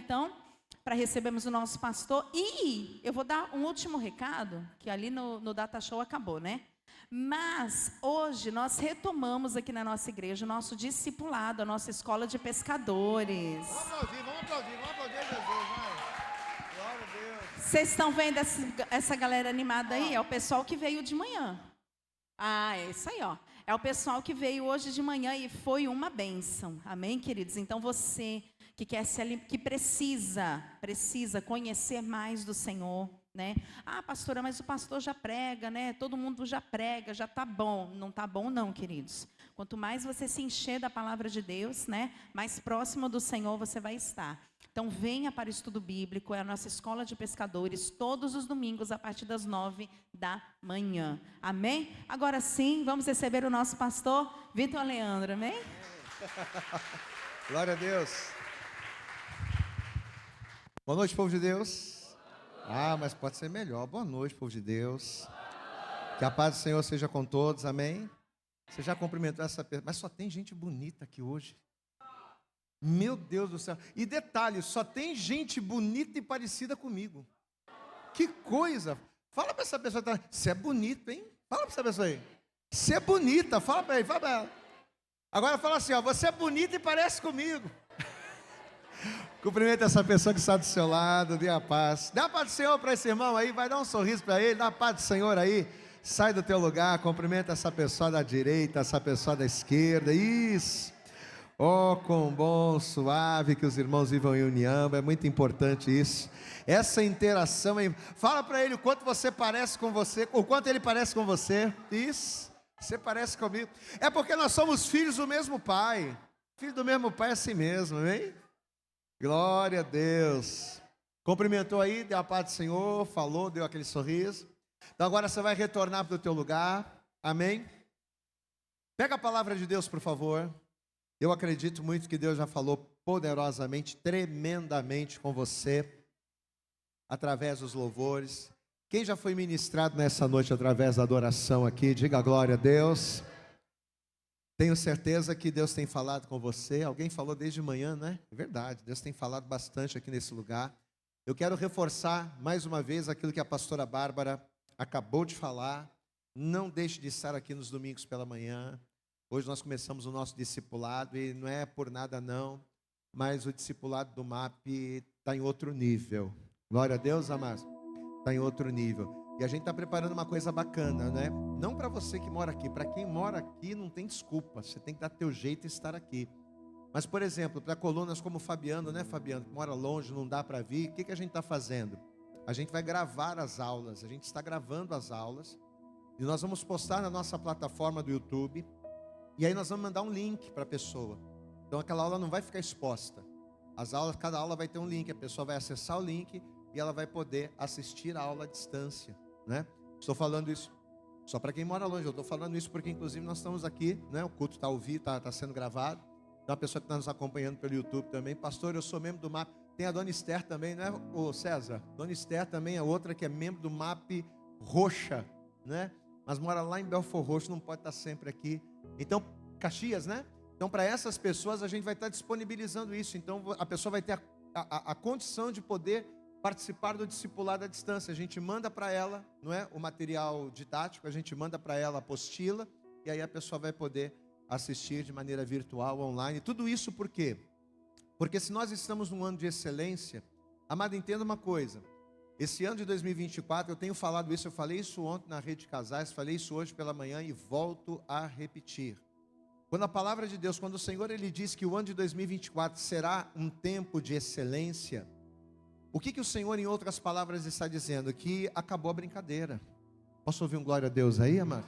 então para recebermos o nosso pastor. E eu vou dar um último recado, que ali no Data Show acabou, né? Mas hoje nós retomamos aqui na nossa igreja o nosso discipulado, a nossa escola de pescadores. Vamos aplaudir Jesus, vai. Glória a Deus. Vocês estão vendo essa galera animada aí? É o pessoal que veio de manhã. Ah, é isso aí, ó. É o pessoal que veio hoje de manhã e foi uma bênção. Amém, queridos? Então você que precisa conhecer mais do Senhor, né? Ah, pastora, mas o pastor já prega, né? Todo mundo já prega, já tá bom. Não tá bom não, queridos. Quanto mais você se encher da palavra de Deus, né? Mais próximo do Senhor você vai estar. Então venha para o estudo bíblico, é a nossa escola de pescadores, todos os domingos a partir das 9 da manhã. Amém? Agora sim, vamos receber o nosso pastor Vitor Leandro, amém? Glória a Deus. Boa noite, povo de Deus. Ah, mas pode ser melhor. Boa noite, povo de Deus. Que a paz do Senhor seja com todos, amém? Você já cumprimentou essa pessoa, mas só tem gente bonita aqui hoje. Meu Deus do céu. E detalhe, só tem gente bonita e parecida comigo. Que coisa. Fala para essa pessoa, você é bonito, hein? Fala para essa pessoa aí. Você é bonita, fala para ele, fala para ela. Agora fala assim, ó, você é bonita e parece comigo. Cumprimenta essa pessoa que está do seu lado, dê a paz. Dá a paz do Senhor para esse irmão aí, vai dar um sorriso para ele, dá a paz do Senhor aí. Sai do teu lugar, cumprimenta essa pessoa da direita, essa pessoa da esquerda, isso. Oh, quão bom, suave que os irmãos vivam em união, é muito importante isso. Essa interação aí, fala para ele o quanto você parece com você, o quanto ele parece com você, isso, você parece comigo. É porque nós somos filhos do mesmo pai, filho do mesmo pai é assim mesmo, amém? Glória a Deus. Cumprimentou aí, deu a paz do Senhor, falou, deu aquele sorriso. Então agora você vai retornar para o teu lugar, amém? Pega a palavra de Deus, por favor. Eu acredito muito que Deus já falou poderosamente, tremendamente com você, através dos louvores. Quem já foi ministrado nessa noite através da adoração aqui, diga glória a Deus. Tenho certeza que Deus tem falado com você. Alguém falou desde manhã, né? É verdade, Deus tem falado bastante aqui nesse lugar. Eu quero reforçar mais uma vez aquilo que a pastora Bárbara acabou de falar. Não deixe de estar aqui nos domingos pela manhã. Hoje nós começamos o nosso discipulado e não é por nada não, mas o discipulado do MAP está em outro nível. Glória a Deus, amados. Está em outro nível. E a gente está preparando uma coisa bacana, né? Não para você que mora aqui, para quem mora aqui não tem desculpa, você tem que dar teu jeito e estar aqui. Mas, por exemplo, para colunas como o Fabiano, né, Fabiano, que mora longe, não dá para vir, o que a gente está fazendo? A gente vai gravar as aulas, a gente está gravando as aulas, e nós vamos postar na nossa plataforma do YouTube, e aí nós vamos mandar um link para a pessoa. Então aquela aula não vai ficar exposta. As aulas, cada aula vai ter um link, a pessoa vai acessar o link, e ela vai poder assistir a aula à distância, né? Estou falando isso só para quem mora longe, eu estou falando isso porque inclusive nós estamos aqui, né? O culto está ao vivo, está sendo gravado. Então a pessoa que está nos acompanhando pelo YouTube também, pastor, eu sou membro do MAP. Tem a dona Esther também, não é, ô César? Dona Esther também é outra que é membro do MAP Roxa, né? Mas mora lá em Belfort Roxo, não pode estar sempre aqui. Então, Caxias, né? Então para essas pessoas a gente vai estar disponibilizando isso. Então a pessoa vai ter a condição de poder participar do discipulado à distância. A gente manda para ela, não é, o material didático, a gente manda para ela a apostila, e aí a pessoa vai poder assistir de maneira virtual, online. Tudo isso por quê? Porque se nós estamos num ano de excelência, amado, entenda uma coisa, esse ano de 2024, eu tenho falado isso, eu falei isso ontem na Rede de Casais, falei isso hoje pela manhã e volto a repetir. Quando a palavra de Deus, quando o Senhor ele diz que o ano de 2024 será um tempo de excelência, o que o Senhor, em outras palavras, está dizendo? Que acabou a brincadeira. Posso ouvir um glória a Deus aí, amado?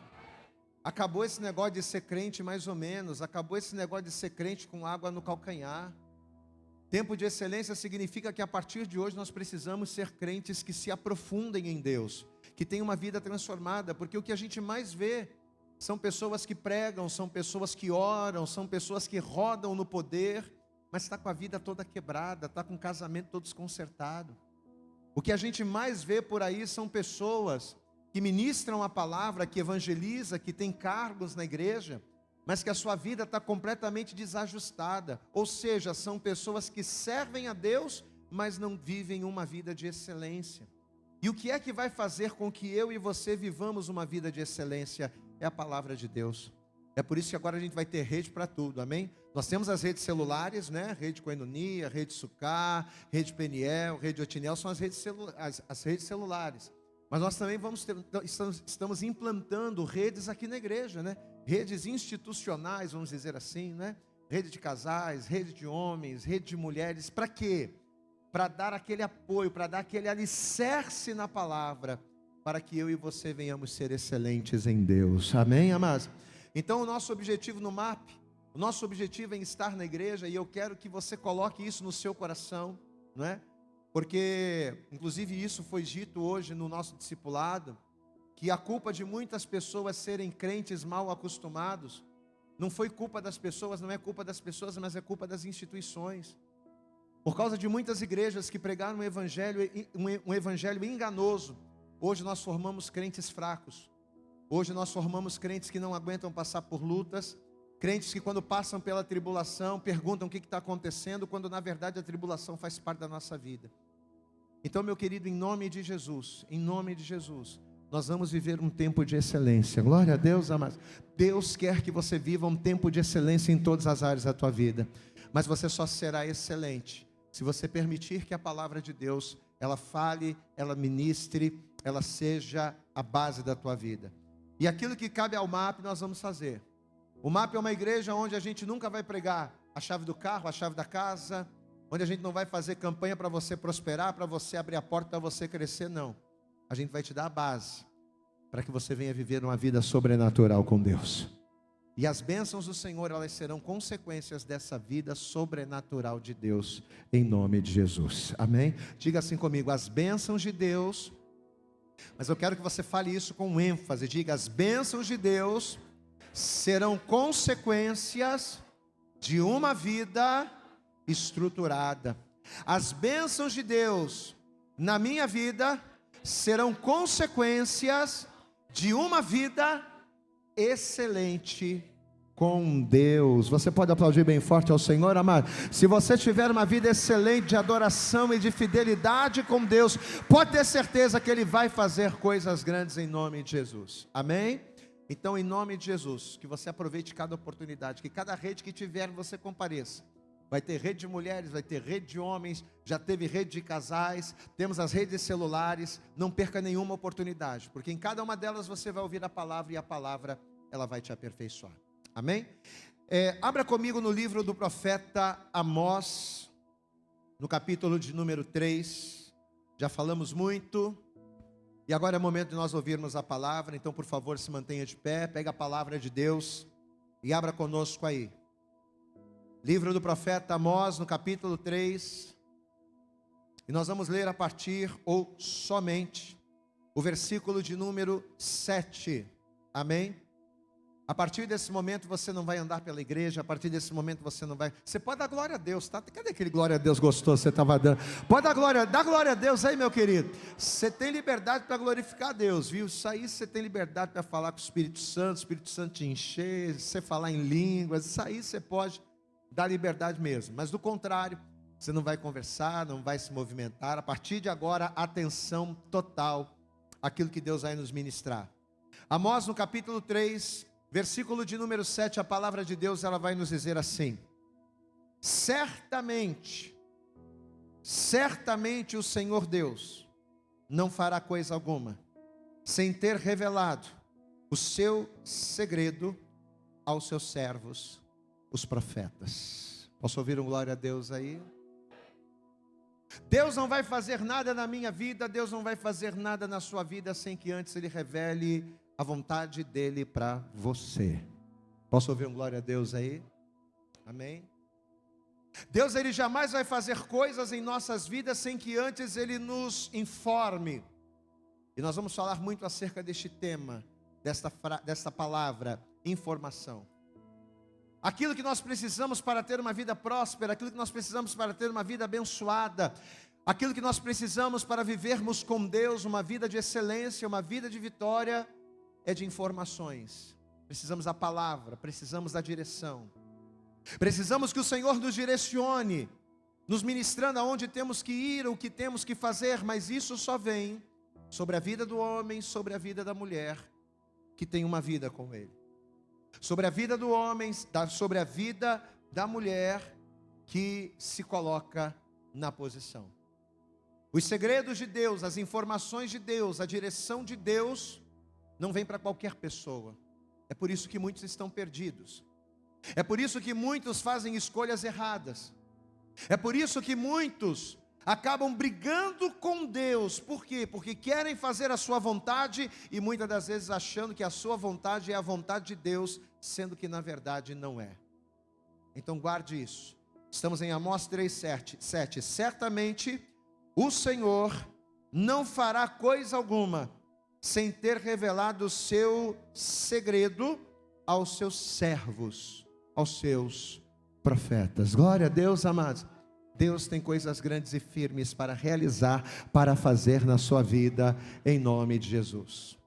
Acabou esse negócio de ser crente mais ou menos. Acabou esse negócio de ser crente com água no calcanhar. Tempo de excelência significa que a partir de hoje nós precisamos ser crentes que se aprofundem em Deus, que tenham uma vida transformada, porque o que a gente mais vê são pessoas que pregam, são pessoas que oram, são pessoas que rodam no poder, mas está com a vida toda quebrada, está com o casamento todo desconcertado. O que a gente mais vê por aí são pessoas que ministram a palavra, que evangeliza, que tem cargos na igreja, mas que a sua vida está completamente desajustada. Ou seja, são pessoas que servem a Deus, mas não vivem uma vida de excelência. E o que é que vai fazer com que eu e você vivamos uma vida de excelência? É a palavra de Deus. É por isso que agora a gente vai ter rede para tudo, amém? Nós temos as redes celulares, né? Rede Coenonia, Rede Sucar, Rede Peniel, Rede Otinel, são as redes celulares. Mas nós também estamos implantando redes aqui na igreja, né? Redes institucionais, vamos dizer assim, né? Rede de casais, rede de homens, rede de mulheres. Para quê? Para dar aquele apoio, para dar aquele alicerce na palavra, para que eu e você venhamos ser excelentes em Deus. Amém, amados? Então o nosso objetivo no MAP, o nosso objetivo é estar na igreja, e eu quero que você coloque isso no seu coração, não é? Porque, inclusive isso foi dito hoje no nosso discipulado, que a culpa de muitas pessoas serem crentes mal acostumados, não foi culpa das pessoas, não é culpa das pessoas, mas é culpa das instituições. Por causa de muitas igrejas que pregaram um evangelho enganoso, hoje nós formamos crentes fracos. Hoje nós formamos crentes que não aguentam passar por lutas, crentes que quando passam pela tribulação, perguntam o que está acontecendo, quando na verdade a tribulação faz parte da nossa vida. Então, meu querido, em nome de Jesus, nós vamos viver um tempo de excelência. Glória a Deus, amados. Deus quer que você viva um tempo de excelência em todas as áreas da tua vida, mas você só será excelente se você permitir que a palavra de Deus, ela fale, ela ministre, ela seja a base da tua vida. E aquilo que cabe ao MAP nós vamos fazer. O MAP é uma igreja onde a gente nunca vai pregar a chave do carro, a chave da casa, onde a gente não vai fazer campanha para você prosperar, para você abrir a porta, para você crescer, não. A gente vai te dar a base, para que você venha viver uma vida sobrenatural com Deus. E as bênçãos do Senhor, elas serão consequências dessa vida sobrenatural de Deus, em nome de Jesus, amém? Diga assim comigo, as bênçãos de Deus. Mas eu quero que você fale isso com ênfase. Diga, as bênçãos de Deus serão consequências de uma vida estruturada. As bênçãos de Deus na minha vida serão consequências de uma vida excelente com Deus. Você pode aplaudir bem forte ao Senhor, amado? Se você tiver uma vida excelente de adoração e de fidelidade com Deus, pode ter certeza que Ele vai fazer coisas grandes em nome de Jesus, amém? Então, em nome de Jesus, que você aproveite cada oportunidade, que cada rede que tiver você compareça. Vai ter rede de mulheres, vai ter rede de homens, já teve rede de casais, temos as redes celulares. Não perca nenhuma oportunidade, porque em cada uma delas você vai ouvir a palavra, e a palavra, ela vai te aperfeiçoar. Amém? Abra comigo no livro do profeta Amós, no capítulo de número 3. Já falamos muito, e agora é momento de nós ouvirmos a palavra. Então, por favor, se mantenha de pé, pega a palavra de Deus e abra conosco aí. Livro do profeta Amós, no capítulo 3. E nós vamos ler a partir, ou somente, o versículo de número 7. Amém? A partir desse momento você não vai andar pela igreja, a partir desse momento você não vai... Você pode dar glória a Deus, tá? Cadê aquele glória a Deus gostoso que você estava dando? Pode dar glória a Deus aí, meu querido. Você tem liberdade para glorificar a Deus, viu? Isso aí você tem liberdade para falar com o Espírito Santo te encher, você falar em línguas, isso aí você pode dar liberdade mesmo. Mas do contrário, você não vai conversar, não vai se movimentar. A partir de agora, atenção total àquilo que Deus vai nos ministrar. Amós, no capítulo 3... versículo de número 7, a palavra de Deus, ela vai nos dizer assim: certamente o Senhor Deus não fará coisa alguma, sem ter revelado o seu segredo aos seus servos, os profetas. Posso ouvir um glória a Deus aí? Deus não vai fazer nada na minha vida, Deus não vai fazer nada na sua vida, sem que antes Ele revele a vontade dEle para você. Posso ouvir um glória a Deus aí? Amém? Deus, Ele jamais vai fazer coisas em nossas vidas sem que antes Ele nos informe. E nós vamos falar muito acerca deste tema, desta palavra, informação. Aquilo que nós precisamos para ter uma vida próspera, aquilo que nós precisamos para ter uma vida abençoada, aquilo que nós precisamos para vivermos com Deus uma vida de excelência, uma vida de vitória, é de informações. Precisamos da palavra, precisamos da direção. Precisamos que o Senhor nos direcione. nos ministrando aonde temos que ir, o que temos que fazer, mas isso só vem sobre a vida do homem, sobre a vida da mulher que tem uma vida com Ele. Sobre a vida do homem, sobre a vida da mulher que se coloca na posição. Os segredos de Deus, as informações de Deus, a direção de Deus não vem para qualquer pessoa. É por isso que muitos estão perdidos. É por isso que muitos fazem escolhas erradas. É por isso que muitos acabam brigando com Deus. Por quê? Porque querem fazer a sua vontade e muitas das vezes achando que a sua vontade é a vontade de Deus, sendo que na verdade não é. Então guarde isso. Estamos em Amós 3:7. Certamente o Senhor não fará coisa alguma sem ter revelado o seu segredo aos seus servos, aos seus profetas. Glória a Deus, amados. Deus tem coisas grandes e firmes para realizar, para fazer na sua vida, em nome de Jesus.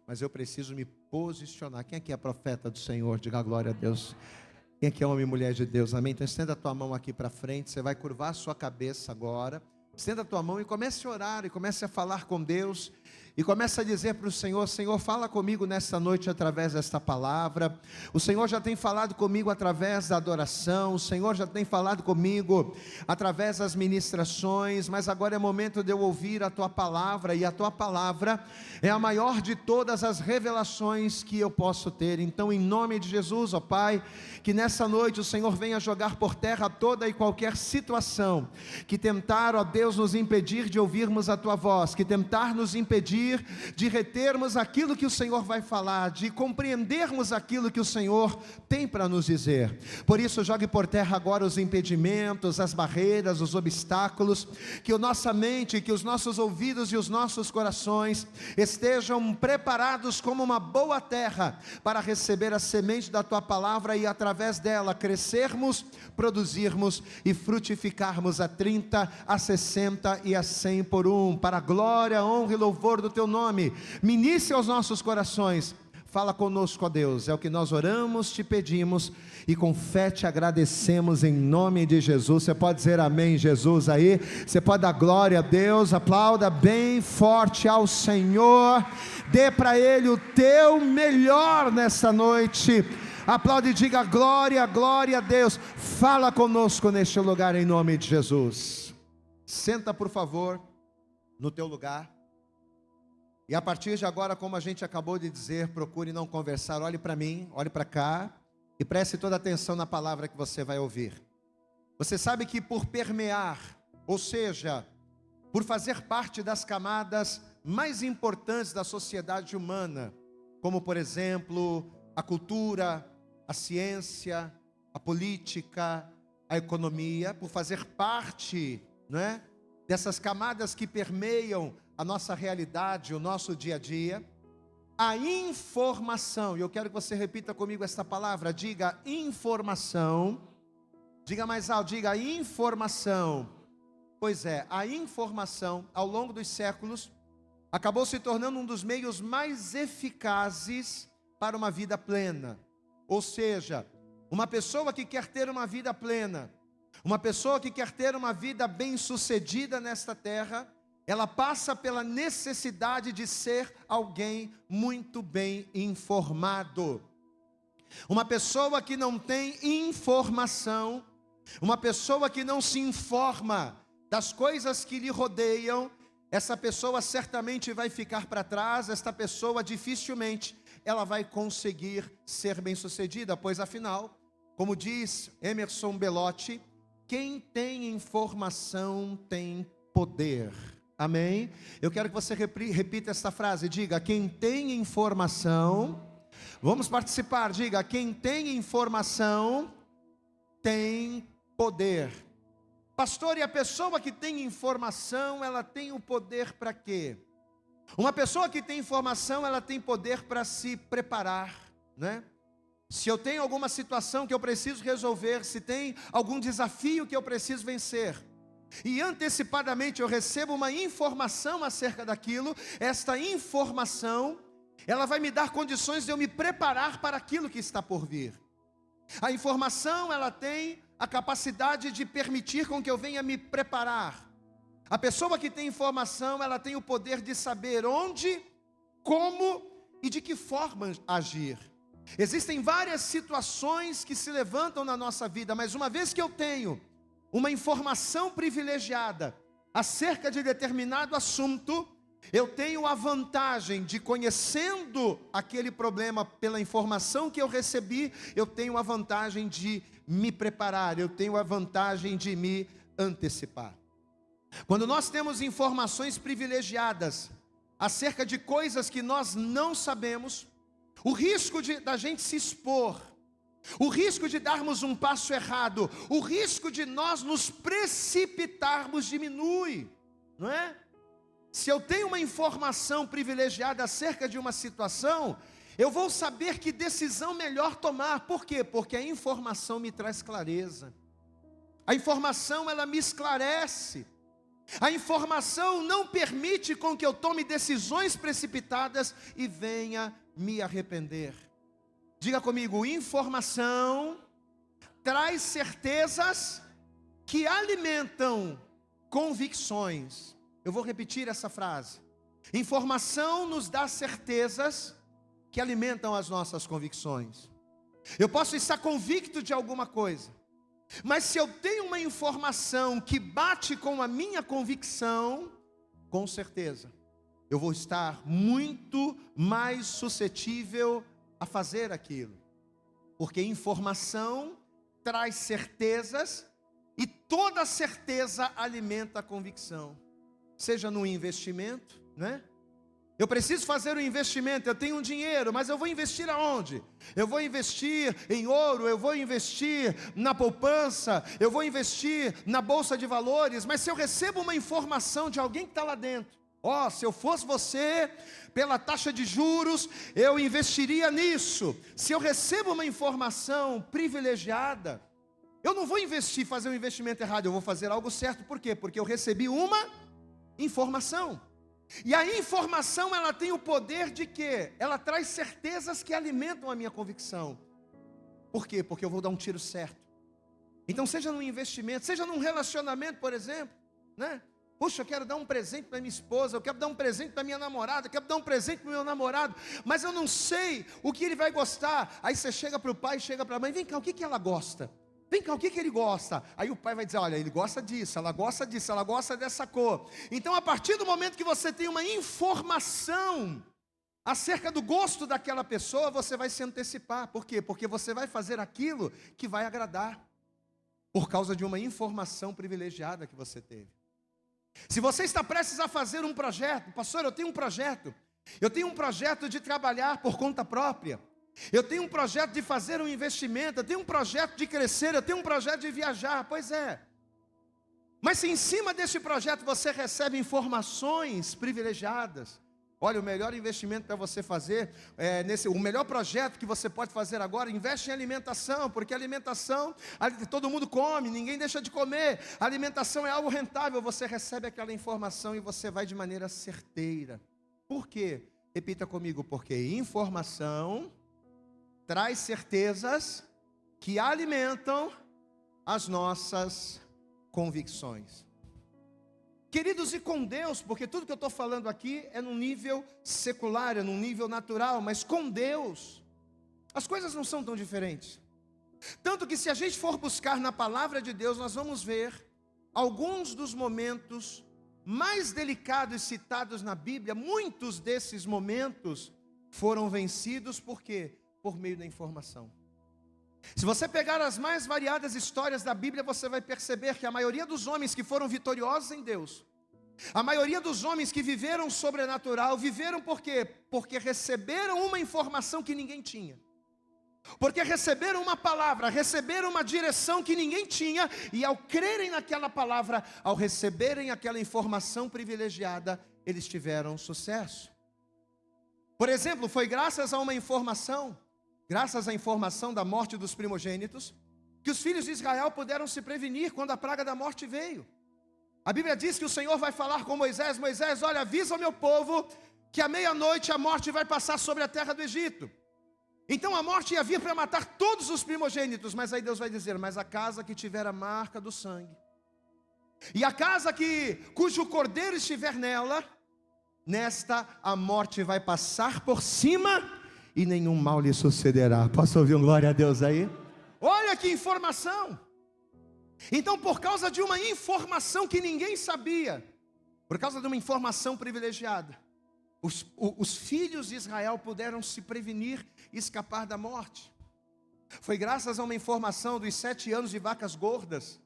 Mas eu preciso me posicionar. Quem aqui é profeta do Senhor? Diga glória a Deus. Quem aqui é homem e mulher de Deus? Amém? Então estenda a tua mão aqui para frente. Você vai curvar a sua cabeça agora. Estenda a tua mão e comece a orar, e comece a falar com Deus. E começa a dizer para o Senhor: Senhor, fala comigo nesta noite através desta palavra. O Senhor já tem falado comigo através da adoração. O Senhor já tem falado comigo através das ministrações. Mas agora é momento de eu ouvir a Tua palavra. E a Tua palavra é a maior de todas as revelações que eu posso ter. Então, em nome de Jesus, ó Pai, que nessa noite o Senhor venha jogar por terra toda e qualquer situação que tentar, ó Deus, nos impedir de ouvirmos a Tua voz, que tentar nos impedir de retermos aquilo que o Senhor vai falar, de compreendermos aquilo que o Senhor tem para nos dizer. Por isso, jogue por terra agora os impedimentos, as barreiras, os obstáculos, que a nossa mente, que os nossos ouvidos e os nossos corações estejam preparados como uma boa terra para receber a semente da Tua palavra e através dela crescermos, produzirmos e frutificarmos a 30, a 60 e a 100 por um, para a glória, honra e louvor do Teu nome. Ministre aos nossos corações. Fala conosco, ó Deus, é o que nós oramos, te pedimos e com fé te agradecemos em nome de Jesus. Você pode dizer amém, Jesus aí? Você pode dar glória a Deus, aplauda bem forte ao Senhor, dê para Ele o teu melhor nessa noite. Aplaude e diga glória, glória a Deus. Fala conosco neste lugar em nome de Jesus. Senta por favor no teu lugar. E a partir de agora, como a gente acabou de dizer, procure não conversar, olhe para mim, olhe para cá e preste toda atenção na palavra que você vai ouvir. Você sabe que por permear, ou seja, por fazer parte das camadas mais importantes da sociedade humana, como por exemplo, a cultura, a ciência, a política, a economia, por fazer parte, não é, dessas camadas que permeiam a nossa realidade, o nosso dia a dia, a informação, e eu quero que você repita comigo esta palavra, diga informação, diga mais alto, diga informação. Pois é, a informação ao longo dos séculos acabou se tornando um dos meios mais eficazes para uma vida plena. Ou seja, uma pessoa que quer ter uma vida plena, uma pessoa que quer ter uma vida bem-sucedida nesta terra, ela passa pela necessidade de ser alguém muito bem informado. Uma pessoa que não tem informação, uma pessoa que não se informa das coisas que lhe rodeiam, essa pessoa certamente vai ficar para trás, esta pessoa dificilmente ela vai conseguir ser bem-sucedida, pois afinal, como diz Emerson Belotti, quem tem informação tem poder. Amém? Eu quero que você repita esta frase, diga, quem tem informação, vamos participar, diga, quem tem informação tem poder. Pastor, e a pessoa que tem informação, ela tem o poder para quê? Uma pessoa que tem informação, ela tem poder para se preparar, né? Se eu tenho alguma situação que eu preciso resolver, se tem algum desafio que eu preciso vencer, e antecipadamente eu recebo uma informação acerca daquilo, esta informação, ela vai me dar condições de eu me preparar para aquilo que está por vir. A informação, ela tem a capacidade de permitir com que eu venha me preparar. A pessoa que tem informação, ela tem o poder de saber onde, como e de que forma agir. Existem várias situações que se levantam na nossa vida, mas uma vez que eu tenho uma informação privilegiada acerca de determinado assunto, eu tenho a vantagem de, conhecendo aquele problema pela informação que eu recebi, eu tenho a vantagem de me preparar, eu tenho a vantagem de me antecipar. Quando nós temos informações privilegiadas acerca de coisas que nós não sabemos, o risco da gente se expor, o risco de darmos um passo errado, o risco de nós nos precipitarmos diminui, não é? Se eu tenho uma informação privilegiada acerca de uma situação, eu vou saber que decisão melhor tomar. Por quê? Porque a informação me traz clareza. A informação, ela me esclarece. A informação não permite com que eu tome decisões precipitadas e venha me arrepender. Diga comigo, informação traz certezas que alimentam convicções. Eu vou repetir essa frase. Informação nos dá certezas que alimentam as nossas convicções. Eu posso estar convicto de alguma coisa, mas se eu tenho uma informação que bate com a minha convicção, com certeza, eu vou estar muito mais suscetível a fazer aquilo. Porque informação traz certezas e toda certeza alimenta a convicção. Seja no investimento, né? Eu preciso fazer um investimento, eu tenho um dinheiro, mas eu vou investir aonde? Eu vou investir em ouro, eu vou investir na poupança, eu vou investir na bolsa de valores, mas se eu recebo uma informação de alguém que está lá dentro, se eu fosse você, pela taxa de juros, eu investiria nisso. Se eu recebo uma informação privilegiada, eu não vou fazer um investimento errado, eu vou fazer algo certo. Por quê? Porque eu recebi uma informação. E a informação, ela tem o poder de quê? Ela traz certezas que alimentam a minha convicção. Por quê? Porque eu vou dar um tiro certo. Então, seja num investimento, seja num relacionamento, por exemplo, né? Puxa, eu quero dar um presente para minha esposa, eu quero dar um presente para minha namorada, eu quero dar um presente para o meu namorado, mas eu não sei o que ele vai gostar. Aí você chega para o pai, chega para a mãe, vem cá, o que ela gosta? Vem cá, o que ele gosta? Aí o pai vai dizer, olha, ele gosta disso, ela gosta disso, ela gosta dessa cor. Então, a partir do momento que você tem uma informação acerca do gosto daquela pessoa, você vai se antecipar. Por quê? Porque você vai fazer aquilo que vai agradar, por causa de uma informação privilegiada que você teve. Se você está prestes a fazer um projeto, pastor, eu tenho um projeto de trabalhar por conta própria, eu tenho um projeto de fazer um investimento, eu tenho um projeto de crescer, eu tenho um projeto de viajar. Pois é, mas se em cima desse projeto você recebe informações privilegiadas, olha, o melhor investimento para você fazer, o melhor projeto que você pode fazer agora, investe em alimentação, porque alimentação, todo mundo come, ninguém deixa de comer, a alimentação é algo rentável. Você recebe aquela informação e você vai de maneira certeira. Por quê? Repita comigo, porque informação traz certezas que alimentam as nossas convicções. Queridos, e com Deus, porque tudo que eu estou falando aqui é num nível secular, é num nível natural, mas com Deus, as coisas não são tão diferentes. Tanto que se a gente for buscar na palavra de Deus, nós vamos ver alguns dos momentos mais delicados citados na Bíblia. Muitos desses momentos foram vencidos, por quê? Por meio da informação. Se você pegar as mais variadas histórias da Bíblia, você vai perceber que a maioria dos homens que foram vitoriosos em Deus, a maioria dos homens que viveram sobrenatural, viveram por quê? Porque receberam uma informação que ninguém tinha. Porque receberam uma palavra, receberam uma direção que ninguém tinha, e ao crerem naquela palavra, ao receberem aquela informação privilegiada, eles tiveram sucesso. Por exemplo, foi graças a uma informação, graças à informação da morte dos primogênitos, que os filhos de Israel puderam se prevenir quando a praga da morte veio. A Bíblia diz que o Senhor vai falar com Moisés: Moisés, olha, avisa ao meu povo que à meia-noite a morte vai passar sobre a terra do Egito. Então a morte ia vir para matar todos os primogênitos, mas aí Deus vai dizer: mas a casa que tiver a marca do sangue, e a casa cujo cordeiro estiver nela, nesta a morte vai passar por cima, e nenhum mal lhe sucederá. Posso ouvir um glória a Deus aí? Olha que informação! Então, por causa de uma informação que ninguém sabia, por causa de uma informação privilegiada, os filhos de Israel puderam se prevenir e escapar da morte. Foi graças a uma informação dos 7 anos de vacas gordas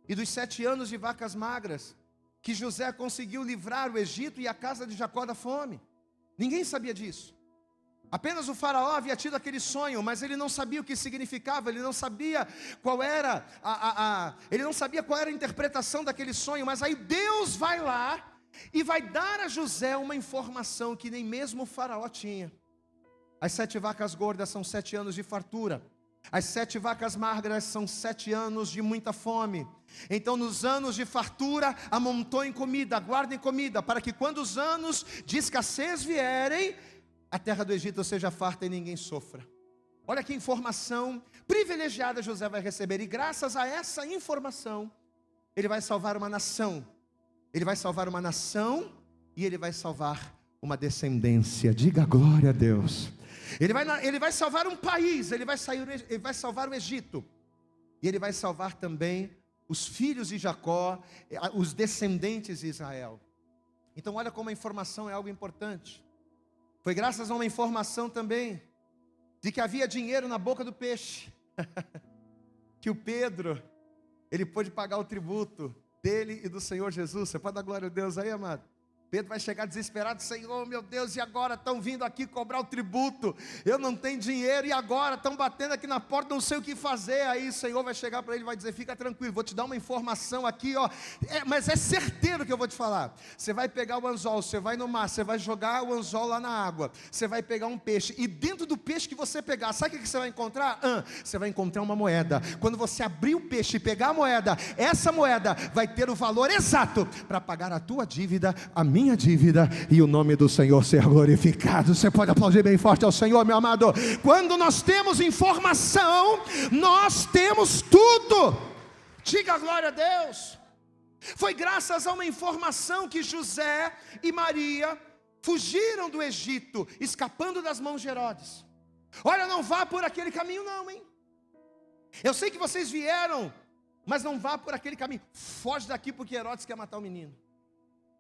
e dos 7 anos de vacas magras que José conseguiu livrar o Egito e a casa de Jacó da fome. Ninguém sabia disso. Apenas o faraó havia tido aquele sonho, mas ele não sabia o que significava, ele não sabia qual era a interpretação daquele sonho. Mas aí Deus vai lá e vai dar a José uma informação que nem mesmo o faraó tinha. As 7 vacas gordas são 7 anos de fartura. As 7 vacas magras são 7 anos de muita fome. Então, nos anos de fartura, amontoem comida, guardem comida, para que quando os anos de escassez vierem, a terra do Egito seja farta e ninguém sofra. Olha que informação privilegiada José vai receber. E graças a essa informação, ele vai salvar uma nação. Ele vai salvar uma nação e ele vai salvar uma descendência. Diga glória a Deus. Ele vai salvar um país, ele vai salvar o Egito. E ele vai salvar também os filhos de Jacó, os descendentes de Israel. Então olha como a informação é algo importante. Foi graças a uma informação também, de que havia dinheiro na boca do peixe, que o Pedro, ele pôde pagar o tributo dele e do Senhor Jesus. Você pode dar glória a Deus aí, amado? Pedro vai chegar desesperado: Senhor, meu Deus, e agora? Estão vindo aqui cobrar o tributo, eu não tenho dinheiro, e agora? Estão batendo aqui na porta, não sei o que fazer. Aí o Senhor vai chegar para ele e vai dizer: fica tranquilo, vou te dar uma informação aqui, ó. Mas é certeiro que eu vou te falar. Você vai pegar o anzol, você vai no mar, você vai jogar o anzol lá na água, você vai pegar um peixe, e dentro do peixe que você pegar, sabe o que você vai encontrar? Você vai encontrar uma moeda. Quando você abrir o peixe e pegar a moeda, essa moeda vai ter o valor exato para pagar a tua dívida, a minha dívida, e o nome do Senhor ser glorificado. Você pode aplaudir bem forte ao Senhor, meu amado. Quando nós temos informação, nós temos tudo. Diga glória a Deus. Foi graças a uma informação que José e Maria fugiram do Egito, escapando das mãos de Herodes. Olha, não vá por aquele caminho não, hein? Eu sei que vocês vieram, mas não vá por aquele caminho. Foge daqui, porque Herodes quer matar o menino.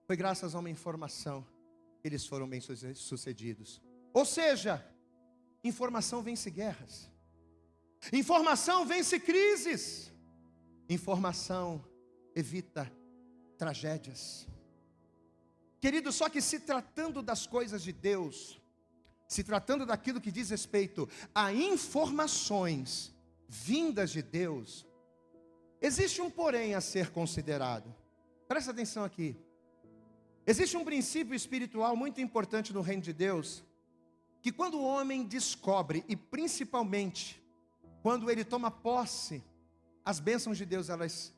Foi graças a uma informação que eles foram bem sucedidos. Ou seja, informação vence guerras, informação vence crises, informação evita tragédias. Querido, só que se tratando das coisas de Deus, se tratando daquilo que diz respeito a informações vindas de Deus, existe um porém a ser considerado. Presta atenção aqui. Existe um princípio espiritual muito importante no reino de Deus, que quando o homem descobre, e principalmente quando ele toma posse, as bênçãos de Deus, elas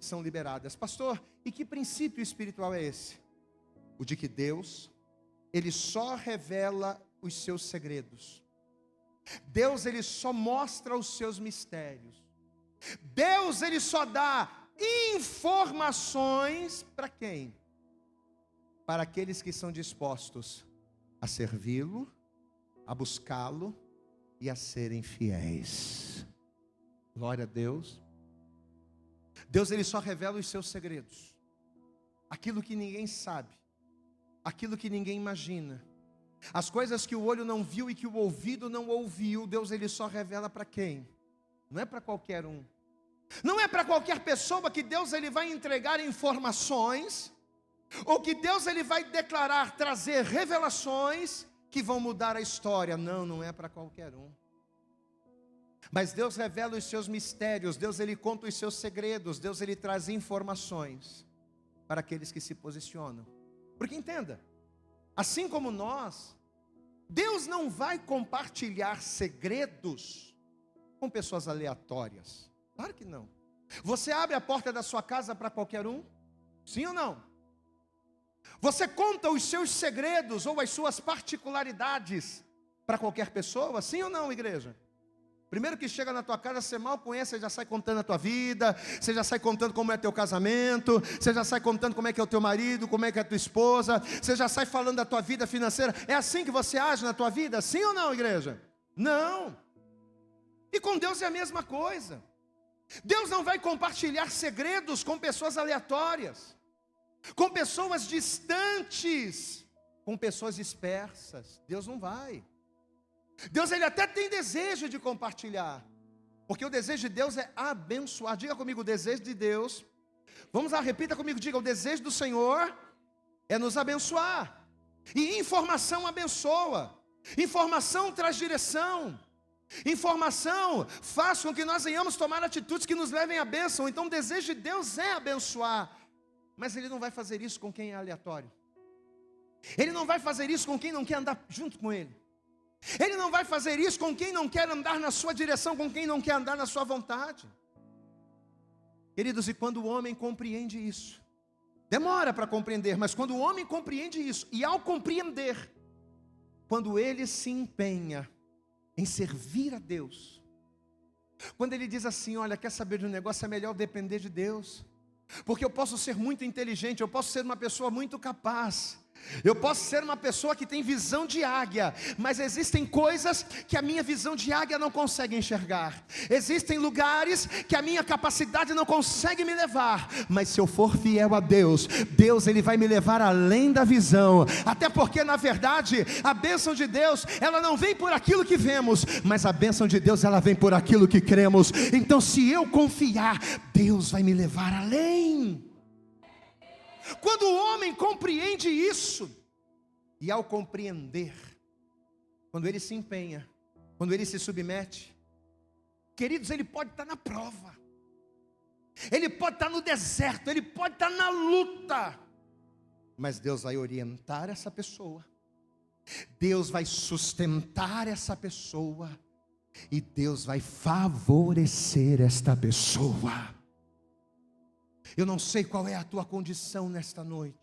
são liberadas. Pastor, e que princípio espiritual é esse? O de que Deus, Ele só revela os seus segredos. Deus, Ele só mostra os seus mistérios. Deus, Ele só dá informações para quem? Para aqueles que são dispostos a servi-lo, a buscá-lo e a serem fiéis. Glória a Deus. Deus, Ele só revela os seus segredos, aquilo que ninguém sabe, aquilo que ninguém imagina, as coisas que o olho não viu e que o ouvido não ouviu. Deus, Ele só revela para quem? Não é para qualquer um, não é para qualquer pessoa que Deus, Ele vai entregar informações, ou que Deus, Ele vai declarar, trazer revelações que vão mudar a história. Não, não é para qualquer um. Mas Deus revela os seus mistérios, Deus, Ele conta os seus segredos, Deus, Ele traz informações para aqueles que se posicionam. Porque entenda, assim como nós, Deus não vai compartilhar segredos com pessoas aleatórias. Claro que não. Você abre a porta da sua casa para qualquer um? Sim ou não? Você conta os seus segredos ou as suas particularidades para qualquer pessoa, sim ou não, igreja? Primeiro que chega na tua casa, você mal conhece, você já sai contando a tua vida, você já sai contando como é teu casamento, você já sai contando como é que é o teu marido, como é que é a tua esposa, você já sai falando da tua vida financeira. É assim que você age na tua vida, sim ou não, igreja? Não. E com Deus é a mesma coisa. Deus não vai compartilhar segredos com pessoas aleatórias, com pessoas distantes, com pessoas dispersas. Deus não vai. Deus, ele até tem desejo de compartilhar, porque o desejo de Deus é abençoar. Diga comigo, o desejo de Deus. Vamos lá, repita comigo, diga: o desejo do Senhor é nos abençoar. E informação abençoa. Informação traz direção. Informação faz com que nós venhamos tomar atitudes que nos levem à bênção. Então o desejo de Deus é abençoar, mas Ele não vai fazer isso com quem é aleatório. Ele não vai fazer isso com quem não quer andar junto com Ele. Ele não vai fazer isso com quem não quer andar na sua direção, com quem não quer andar na sua vontade. Queridos, e quando o homem compreende isso, demora para compreender, mas quando o homem compreende isso, e ao compreender, quando ele se empenha em servir a Deus, quando ele diz assim: olha, quer saber de um negócio, é melhor depender de Deus, porque eu posso ser muito inteligente, eu posso ser uma pessoa muito capaz, eu posso ser uma pessoa que tem visão de águia, mas existem coisas que a minha visão de águia não consegue enxergar. Existem lugares que a minha capacidade não consegue me levar, mas se eu for fiel a Deus, Deus, ele vai me levar além da visão. Até porque na verdade a bênção de Deus, ela não vem por aquilo que vemos, mas a bênção de Deus, ela vem por aquilo que cremos. Então se eu confiar, Deus vai me levar além. Quando o homem compreende isso, e ao compreender, quando ele se empenha, quando ele se submete, queridos, ele pode estar na prova, ele pode estar no deserto, ele pode estar na luta, mas Deus vai orientar essa pessoa, Deus vai sustentar essa pessoa, e Deus vai favorecer esta pessoa. Eu não sei qual é a tua condição nesta noite.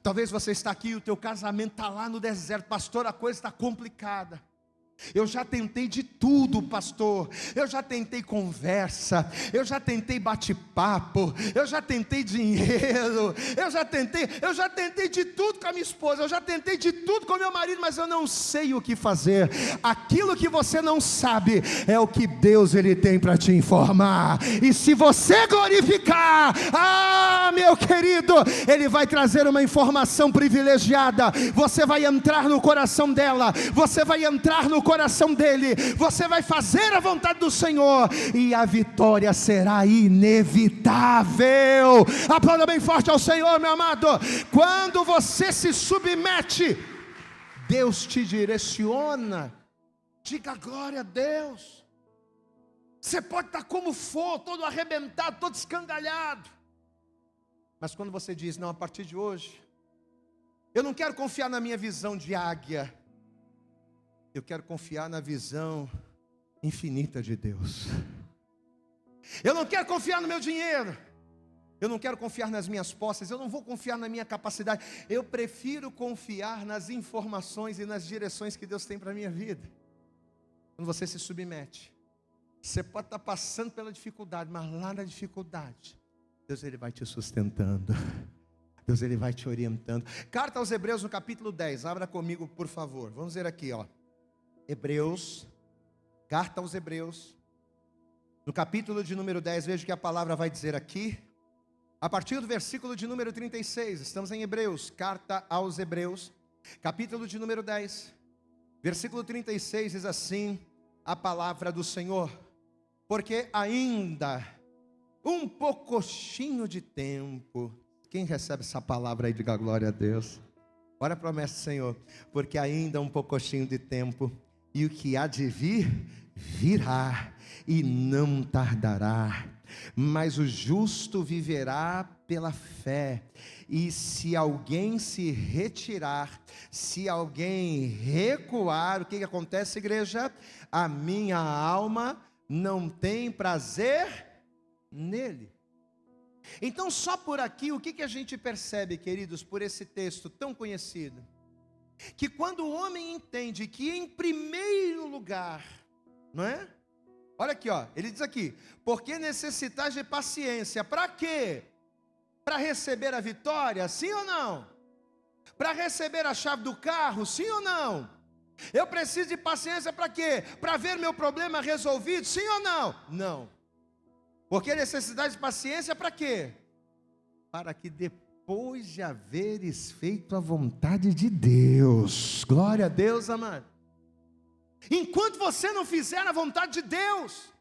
Talvez você está aqui e o teu casamento está lá no deserto. Pastor, a coisa está complicada. Eu já tentei de tudo, pastor. Eu já tentei conversa, eu já tentei bate-papo, eu já tentei dinheiro, eu já tentei de tudo com a minha esposa, eu já tentei de tudo com meu marido, mas eu não sei o que fazer. Aquilo que você não sabe é o que Deus, ele tem para te informar. E se você glorificar, meu querido, ele vai trazer uma informação privilegiada. Você vai entrar no coração dela, você vai entrar no coração dele, você vai fazer a vontade do Senhor, e a vitória será inevitável. Aplauda bem forte ao Senhor, meu amado. Quando você se submete, Deus te direciona. Diga glória a Deus. Você pode estar como for, todo arrebentado, todo escangalhado, mas quando você diz: não, a partir de hoje eu não quero confiar na minha visão de águia, eu quero confiar na visão infinita de Deus. Eu não quero confiar no meu dinheiro, eu não quero confiar nas minhas posses, eu não vou confiar na minha capacidade, eu prefiro confiar nas informações e nas direções que Deus tem para a minha vida. Quando você se submete, você pode estar passando pela dificuldade, mas lá na dificuldade, Deus, ele vai te sustentando, Deus, ele vai te orientando. Carta aos Hebreus no capítulo 10, abra comigo por favor, vamos ver aqui, Hebreus, carta aos Hebreus, no capítulo de número 10, veja o que a palavra vai dizer aqui, a partir do versículo de número 36, estamos em Hebreus, carta aos Hebreus, capítulo de número 10, versículo 36, diz assim a palavra do Senhor: porque ainda um pouquinho de tempo, quem recebe essa palavra aí, diga glória a Deus. Olha a promessa do Senhor: porque ainda um pouquinho de tempo, e o que há de vir, virá, e não tardará. Mas o justo viverá pela fé. E se alguém se retirar, se alguém recuar, o que acontece, igreja? A minha alma não tem prazer nele. Então só por aqui, o que a gente percebe, queridos, por esse texto tão conhecido? que quando o homem entende que em primeiro lugar, não é? Olha aqui, ó, ele diz aqui, porque necessitais de paciência, para quê? Para receber a vitória, sim ou não? Para receber a chave do carro, sim ou não? Eu preciso de paciência para quê? Para ver meu problema resolvido, sim ou não? Não. Porque necessidade de paciência para quê? Para que depois de haveres feito a vontade de Deus, glória a Deus, amado. Enquanto você não fizer a vontade de Deus,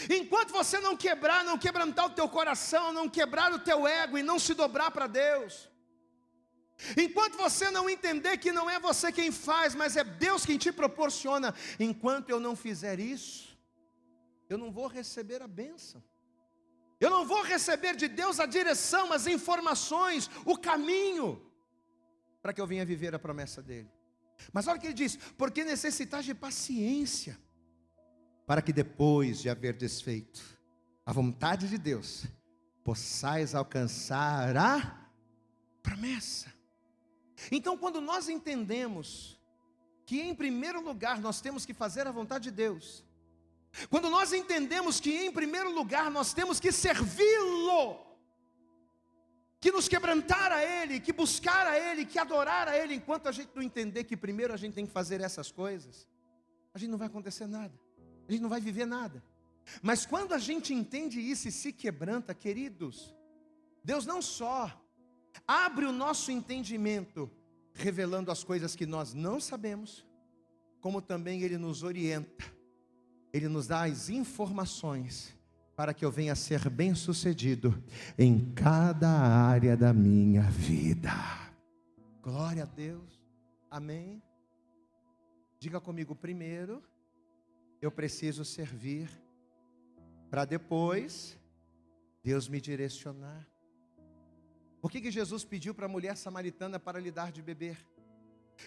enquanto você não quebrantar o teu coração, não quebrar o teu ego e não se dobrar para Deus, enquanto você não entender que não é você quem faz, mas é Deus quem te proporciona, enquanto eu não fizer isso, eu não vou receber a bênção. Eu não vou receber de Deus a direção, as informações, o caminho, para que eu venha viver a promessa dEle. Mas olha o que ele diz, porque necessitais de paciência, para que depois de haver desfeito a vontade de Deus, possais alcançar a promessa. Então, quando nós entendemos que em primeiro lugar nós temos que fazer a vontade de Deus, quando nós entendemos que em primeiro lugar nós temos que servi-lo, que nos quebrantar a Ele, que buscar a Ele, que adorar a Ele, enquanto a gente não entender que primeiro a gente tem que fazer essas coisas, a gente não vai acontecer nada, a gente não vai viver nada. Mas quando a gente entende isso e se quebranta, queridos, Deus não só abre o nosso entendimento, revelando as coisas que nós não sabemos, como também Ele nos orienta, Ele nos dá as informações, para que eu venha a ser bem-sucedido em cada área da minha vida. Glória a Deus, amém? Diga comigo, primeiro, eu preciso servir, para depois, Deus me direcionar. Por que Jesus pediu para a mulher samaritana para lhe dar de beber?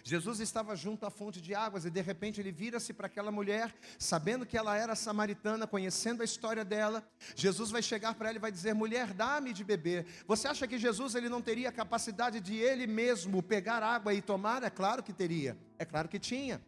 Jesus estava junto à fonte de águas e de repente ele vira-se para aquela mulher, sabendo que ela era samaritana, conhecendo a história dela. Jesus vai chegar para ela e vai dizer, mulher, dá-me de beber. Você acha que Jesus ele não teria capacidade de ele mesmo pegar água e tomar? É claro que teria, é claro que tinha.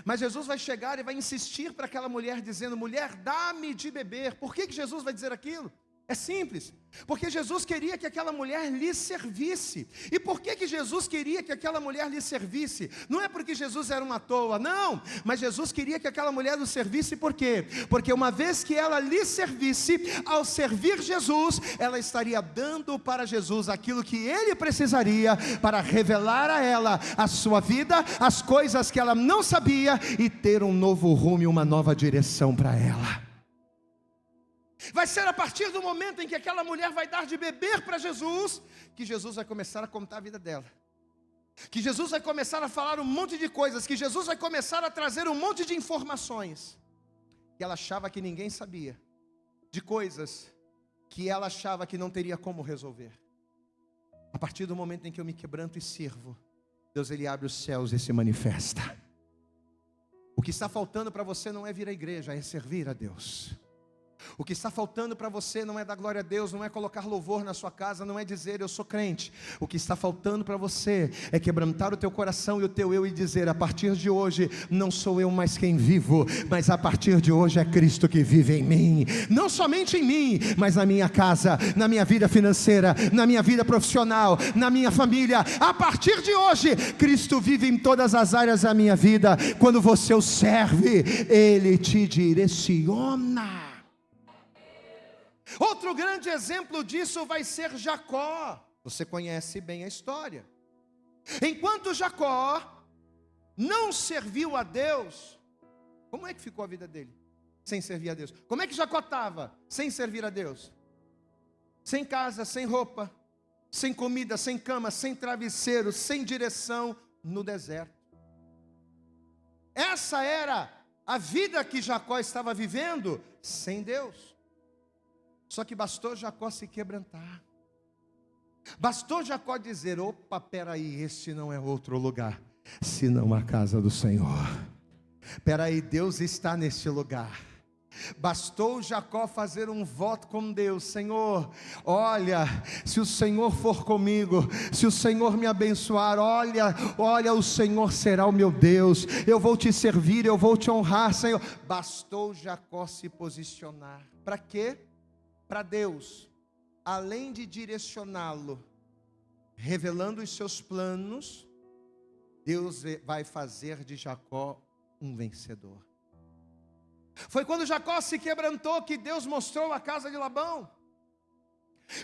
Mas Jesus vai chegar e vai insistir para aquela mulher dizendo, mulher, dá-me de beber. Por que Jesus vai dizer aquilo? É simples, porque Jesus queria que aquela mulher lhe servisse. E por que Jesus queria que aquela mulher lhe servisse? Não é porque Jesus era uma toa, não. Mas Jesus queria que aquela mulher lhe servisse, por quê? Porque uma vez que ela lhe servisse, ao servir Jesus, ela estaria dando para Jesus aquilo que ele precisaria para revelar a ela a sua vida, as coisas que ela não sabia e ter um novo rumo e uma nova direção para ela. Vai ser a partir do momento em que aquela mulher vai dar de beber para Jesus, que Jesus vai começar a contar a vida dela, que Jesus vai começar a falar um monte de coisas, que Jesus vai começar a trazer um monte de informações, que ela achava que ninguém sabia, de coisas que ela achava que não teria como resolver. A partir do momento em que eu me quebranto e sirvo, Deus ele abre os céus e se manifesta. O que está faltando para você não é vir à igreja, é servir a Deus. O que está faltando para você não é dar glória a Deus, não é colocar louvor na sua casa, não é dizer eu sou crente. O que está faltando para você é quebrantar o teu coração e o teu eu e dizer, a partir de hoje não sou eu mais quem vivo, mas a partir de hoje é Cristo que vive em mim. Não somente em mim, mas na minha casa, na minha vida financeira, na minha vida profissional, na minha família. A partir de hoje, Cristo vive em todas as áreas da minha vida. Quando você o serve, Ele te direciona. Outro grande exemplo disso vai ser Jacó. Você conhece bem a história. Enquanto Jacó não serviu a Deus, como é que ficou a vida dele? Sem servir a Deus. Como é que Jacó estava sem servir a Deus? Sem casa, sem roupa, sem comida, sem cama, sem travesseiro, sem direção, no deserto. Essa era a vida que Jacó estava vivendo sem Deus. Só que bastou Jacó se quebrantar. Bastou Jacó dizer, opa, peraí, este não é outro lugar, senão a casa do Senhor. Peraí, Deus está neste lugar. Bastou Jacó fazer um voto com Deus: Senhor, olha, se o Senhor for comigo, se o Senhor me abençoar, olha, o Senhor será o meu Deus, eu vou te servir, eu vou te honrar, Senhor. Bastou Jacó se posicionar. Para quê? Para Deus, além de direcioná-lo, revelando os seus planos, Deus vai fazer de Jacó um vencedor. Foi quando Jacó se quebrantou que Deus mostrou a casa de Labão.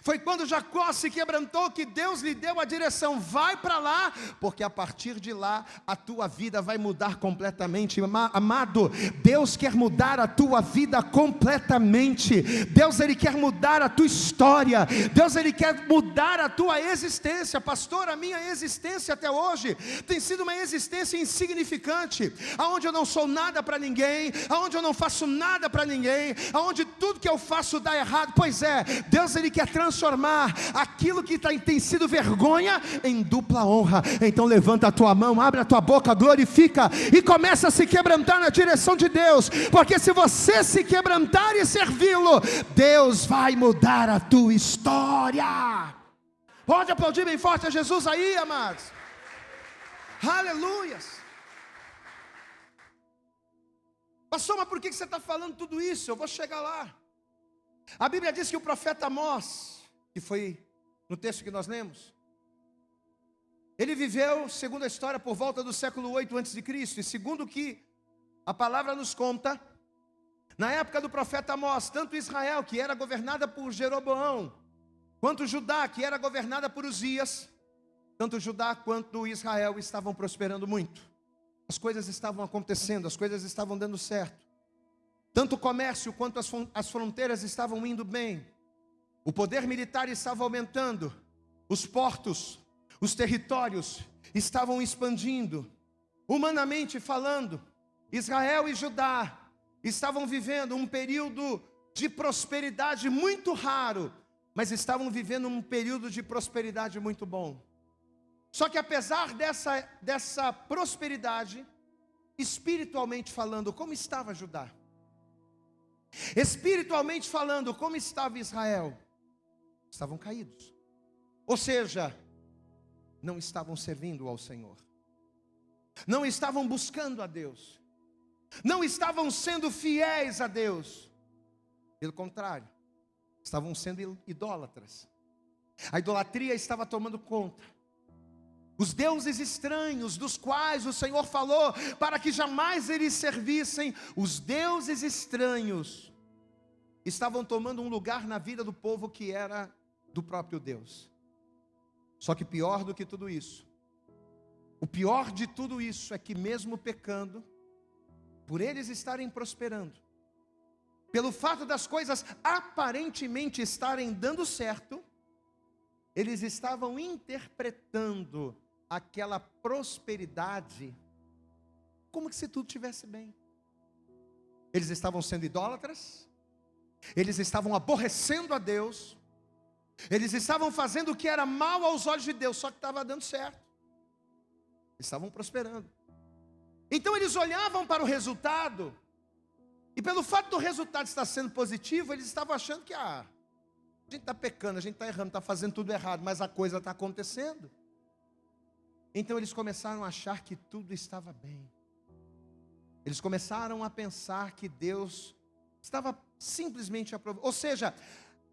Foi quando Jacó se quebrantou que Deus lhe deu a direção: vai para lá, porque a partir de lá a tua vida vai mudar completamente. Amado, Deus quer mudar a tua vida completamente. Deus, Ele quer mudar a tua história. Deus, Ele quer mudar a tua existência. Pastor, a minha existência até hoje tem sido uma existência insignificante, aonde eu não sou nada para ninguém, aonde eu não faço nada para ninguém, aonde tudo que eu faço dá errado. Pois é, Deus, Ele quer transformar aquilo que tem sido vergonha em dupla honra. Então levanta a tua mão, abre a tua boca, glorifica e começa a se quebrantar na direção de Deus, porque se você se quebrantar e servi-lo, Deus vai mudar a tua história. Pode aplaudir bem forte a Jesus aí, amados. Aleluias. Pastor, mas por que você está falando tudo isso? Eu vou chegar lá. A Bíblia diz que o profeta Amós, que foi no texto que nós lemos, ele viveu, segundo a história, por volta do século 8 a.C., e segundo o que a palavra nos conta, na época do profeta Amós, tanto Israel, que era governada por Jeroboão, quanto Judá, que era governada por Uzias, tanto Judá quanto Israel estavam prosperando muito. As coisas estavam acontecendo, as coisas estavam dando certo. Tanto o comércio quanto as fronteiras estavam indo bem. O poder militar estava aumentando. Os portos, os territórios estavam expandindo. Humanamente falando, Israel e Judá estavam vivendo um período de prosperidade muito raro, mas estavam vivendo um período de prosperidade muito bom. Só que apesar dessa prosperidade, espiritualmente falando, como estava Judá? Espiritualmente falando, como estava Israel? Estavam caídos. Ou seja, não estavam servindo ao Senhor, não estavam buscando a Deus, não estavam sendo fiéis a Deus. Pelo contrário, estavam sendo idólatras. A idolatria estava tomando conta. Os deuses estranhos, dos quais o Senhor falou para que jamais eles servissem, os deuses estranhos estavam tomando um lugar na vida do povo que era do próprio Deus. Só que pior do que tudo isso, o pior de tudo isso é que mesmo pecando, por eles estarem prosperando, pelo fato das coisas aparentemente estarem dando certo, eles estavam interpretando aquela prosperidade como que se tudo estivesse bem. Eles estavam sendo idólatras, eles estavam aborrecendo a Deus, eles estavam fazendo o que era mal aos olhos de Deus, só que estava dando certo, estavam prosperando. Então eles olhavam para o resultado, e pelo fato do resultado estar sendo positivo, eles estavam achando que a gente está pecando, a gente está errando, está fazendo tudo errado, mas a coisa está acontecendo. Então eles começaram a achar que tudo estava bem. Eles começaram a pensar que Deus estava simplesmente aprovando. Ou seja,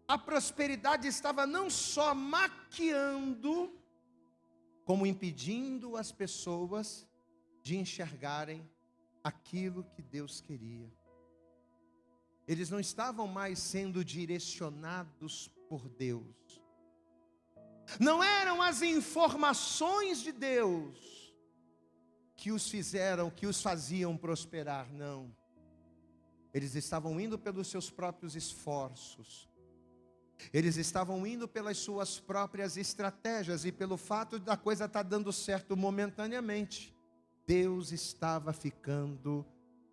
a prosperidade estava não só maquiando, como impedindo as pessoas de enxergarem aquilo que Deus queria. Eles não estavam mais sendo direcionados por Deus. Não eram as informações de Deus que os faziam prosperar, não. Eles estavam indo pelos seus próprios esforços. Eles estavam indo pelas suas próprias estratégias, e pelo fato da coisa estar dando certo momentaneamente, Deus estava ficando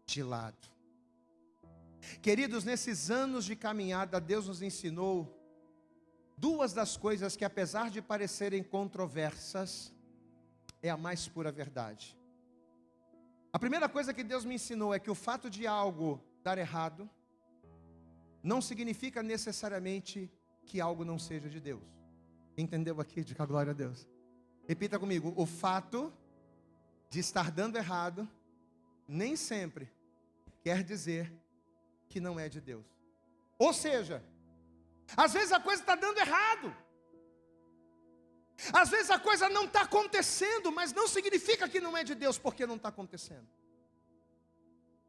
de lado. Queridos, nesses anos de caminhada, Deus nos ensinou duas das coisas que, apesar de parecerem controversas, é a mais pura verdade. A primeira coisa que Deus me ensinou é que o fato de algo dar errado não significa necessariamente que algo não seja de Deus. Entendeu aqui? Diga glória a Deus. Repita comigo: o fato de estar dando errado nem sempre quer dizer que não é de Deus. Ou seja, às vezes a coisa está dando errado, às vezes a coisa não está acontecendo, mas não significa que não é de Deus, porque não está acontecendo.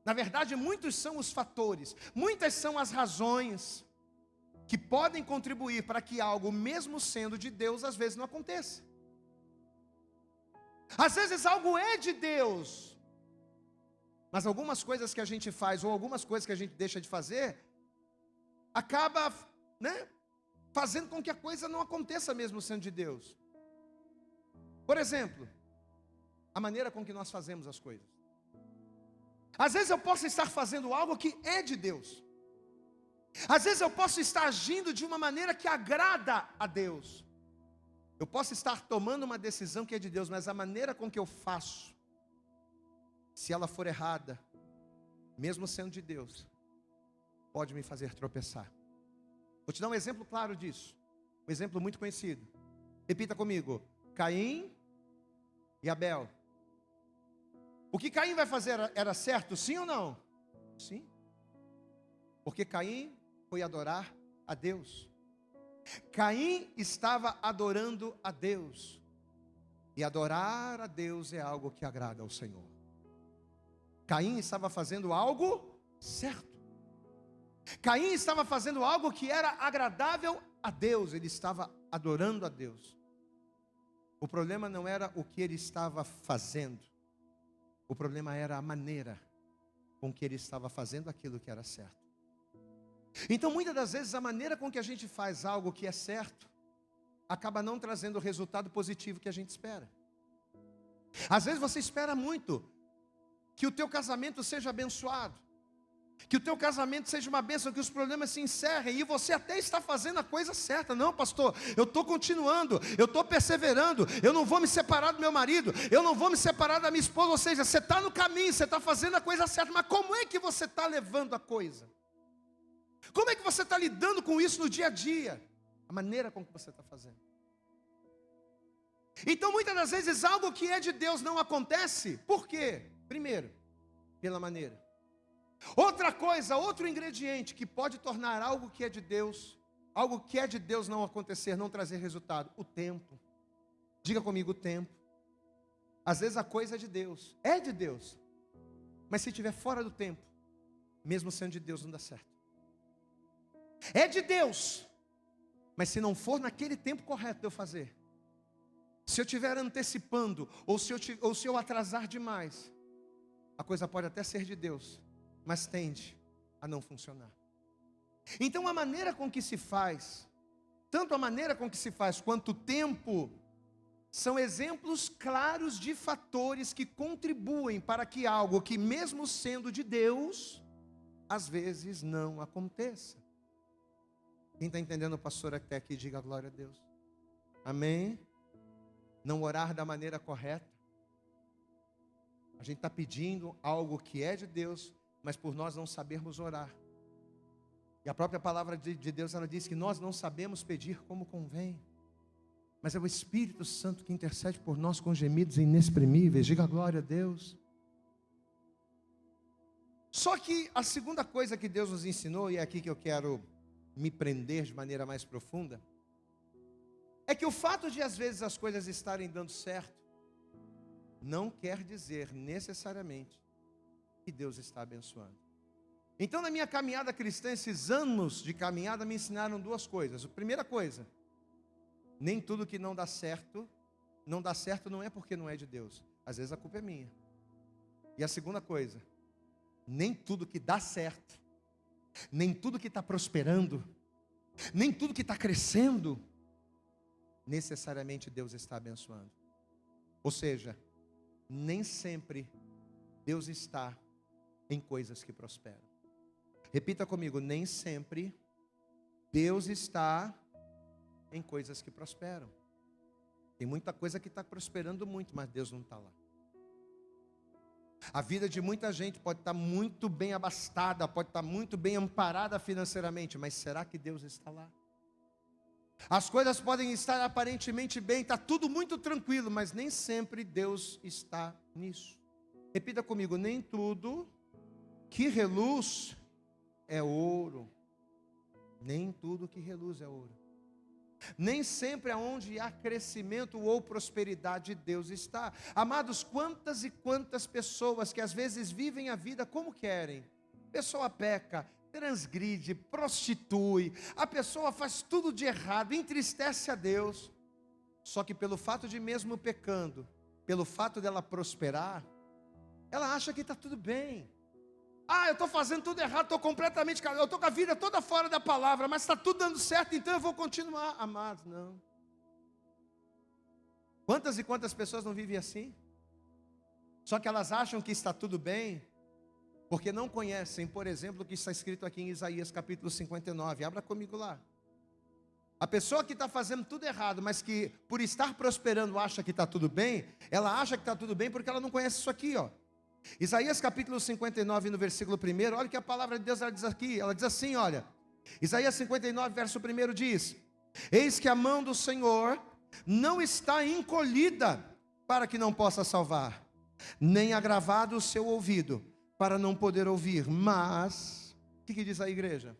Na verdade, muitos são os fatores, muitas são as razões que podem contribuir para que algo, mesmo sendo de Deus, às vezes não aconteça. Às vezes algo é de Deus, mas algumas coisas que a gente faz, ou algumas coisas que a gente deixa de fazer, acaba, fazendo com que a coisa não aconteça mesmo sendo de Deus. Por exemplo, a maneira com que nós fazemos as coisas. Às vezes eu posso estar fazendo algo que é de Deus. Às vezes eu posso estar agindo de uma maneira que agrada a Deus. Eu posso estar tomando uma decisão que é de Deus, mas a maneira com que eu faço, se ela for errada, mesmo sendo de Deus, pode me fazer tropeçar. Vou te dar um exemplo claro disso. Um exemplo muito conhecido. Repita comigo: Caim e Abel. O que Caim vai fazer era certo, sim ou não? Sim. Porque Caim foi adorar a Deus. Caim estava adorando a Deus. E adorar a Deus é algo que agrada ao Senhor. Caim estava fazendo algo certo. Caim estava fazendo algo que era agradável a Deus. Ele estava adorando a Deus. O problema não era o que ele estava fazendo. O problema era a maneira com que ele estava fazendo aquilo que era certo. Então, muitas das vezes, a maneira com que a gente faz algo que é certo acaba não trazendo o resultado positivo que a gente espera. Às vezes você espera muito que o teu casamento seja abençoado, que o teu casamento seja uma bênção, que os problemas se encerrem, e você até está fazendo a coisa certa. Não, pastor, eu estou continuando, eu estou perseverando, eu não vou me separar do meu marido, eu não vou me separar da minha esposa. Ou seja, você está no caminho, você está fazendo a coisa certa, mas como é que você está levando a coisa? Como é que você está lidando com isso no dia a dia? A maneira com que você está fazendo. Então, muitas das vezes, algo que é de Deus não acontece. Por quê? Primeiro, pela maneira. Outra coisa, outro ingrediente que pode tornar algo que é de Deus, algo que é de Deus não acontecer, não trazer resultado: o tempo. Diga comigo: o tempo. Às vezes a coisa é de Deus, mas se estiver fora do tempo, mesmo sendo de Deus, não dá certo. É de Deus, mas se não for naquele tempo correto de eu fazer, se eu estiver antecipando, ou se eu atrasar demais, a coisa pode até ser de Deus, mas tende a não funcionar. Então a maneira com que se faz, tanto a maneira com que se faz quanto o tempo, são exemplos claros de fatores que contribuem para que algo que, mesmo sendo de Deus, às vezes não aconteça. Quem está entendendo, pastor, até aqui, diga glória a Deus. Amém? Não orar da maneira correta. A gente está pedindo algo que é de Deus, mas por nós não sabermos orar. E a própria palavra de Deus, ela diz que nós não sabemos pedir como convém. Mas é o Espírito Santo que intercede por nós com gemidos inexprimíveis. Diga glória a Deus. Só que a segunda coisa que Deus nos ensinou, e é aqui que eu quero me prender de maneira mais profunda, é que o fato de às vezes as coisas estarem dando certo, não quer dizer necessariamente que Deus está abençoando. Então, na minha caminhada cristã, esses anos de caminhada me ensinaram duas coisas. A primeira coisa: nem tudo que não dá certo não é porque não é de Deus. Às vezes a culpa é minha. E a segunda coisa: nem tudo que dá certo, nem tudo que está prosperando, nem tudo que está crescendo, necessariamente Deus está abençoando. Ou seja, nem sempre Deus está em coisas que prosperam. Repita comigo: nem sempre Deus está em coisas que prosperam. Tem muita coisa que está prosperando muito, mas Deus não está lá. A vida de muita gente pode estar muito bem abastada, pode estar muito bem amparada financeiramente, mas será que Deus está lá? As coisas podem estar aparentemente bem, está tudo muito tranquilo, mas nem sempre Deus está nisso. Repita comigo: nem tudo que reluz é ouro. Nem tudo que reluz é ouro. Nem sempre aonde há crescimento ou prosperidade Deus está. Amados, quantas e quantas pessoas que às vezes vivem a vida como querem. A pessoa peca, transgride, prostitui, a pessoa faz tudo de errado, entristece a Deus. Só que pelo fato de mesmo pecando, pelo fato dela prosperar, ela acha que está tudo bem. Eu estou fazendo tudo errado, estou completamente, eu estou com a vida toda fora da palavra, mas está tudo dando certo, então eu vou continuar. Amados, não. Quantas e quantas pessoas não vivem assim? Só que elas acham que está tudo bem, porque não conhecem, por exemplo, o que está escrito aqui em Isaías capítulo 59, abra comigo lá. A pessoa que está fazendo tudo errado, mas que por estar prosperando acha que está tudo bem, ela acha que está tudo bem porque ela não conhece isso aqui, ó. Isaías capítulo 59, no versículo 1, olha o que a palavra de Deus ela diz aqui, ela diz assim, olha, Isaías 59, verso 1 diz: eis que a mão do Senhor não está encolhida para que não possa salvar, nem agravado o seu ouvido para não poder ouvir, mas, o que diz a igreja?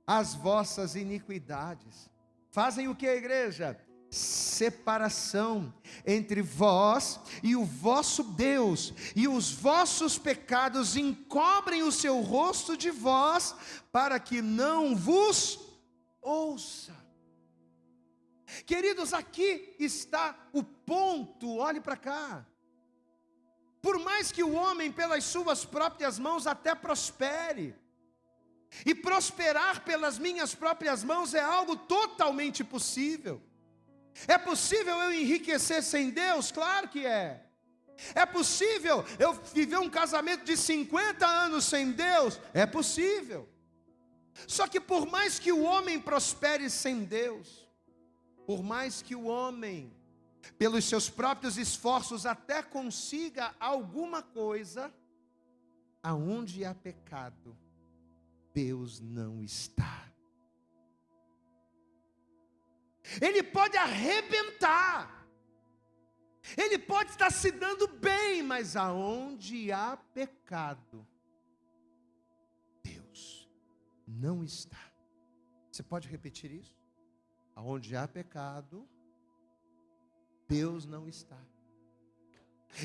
As vossas iniquidades fazem o que a igreja? Separação entre vós e o vosso Deus, e os vossos pecados encobrem o seu rosto de vós, para que não vos ouça. Queridos, aqui está o ponto, olhe para cá. Por mais que o homem pelas suas próprias mãos até prospere, e prosperar pelas minhas próprias mãos é algo totalmente possível. É possível eu enriquecer sem Deus? Claro que é. É possível eu viver um casamento de 50 anos sem Deus? É possível. Só que por mais que o homem prospere sem Deus, por mais que o homem, pelos seus próprios esforços, até consiga alguma coisa, aonde há pecado, Deus não está. Ele pode arrebentar, ele pode estar se dando bem, mas aonde há pecado, Deus não está. Você pode repetir isso? Aonde há pecado, Deus não está.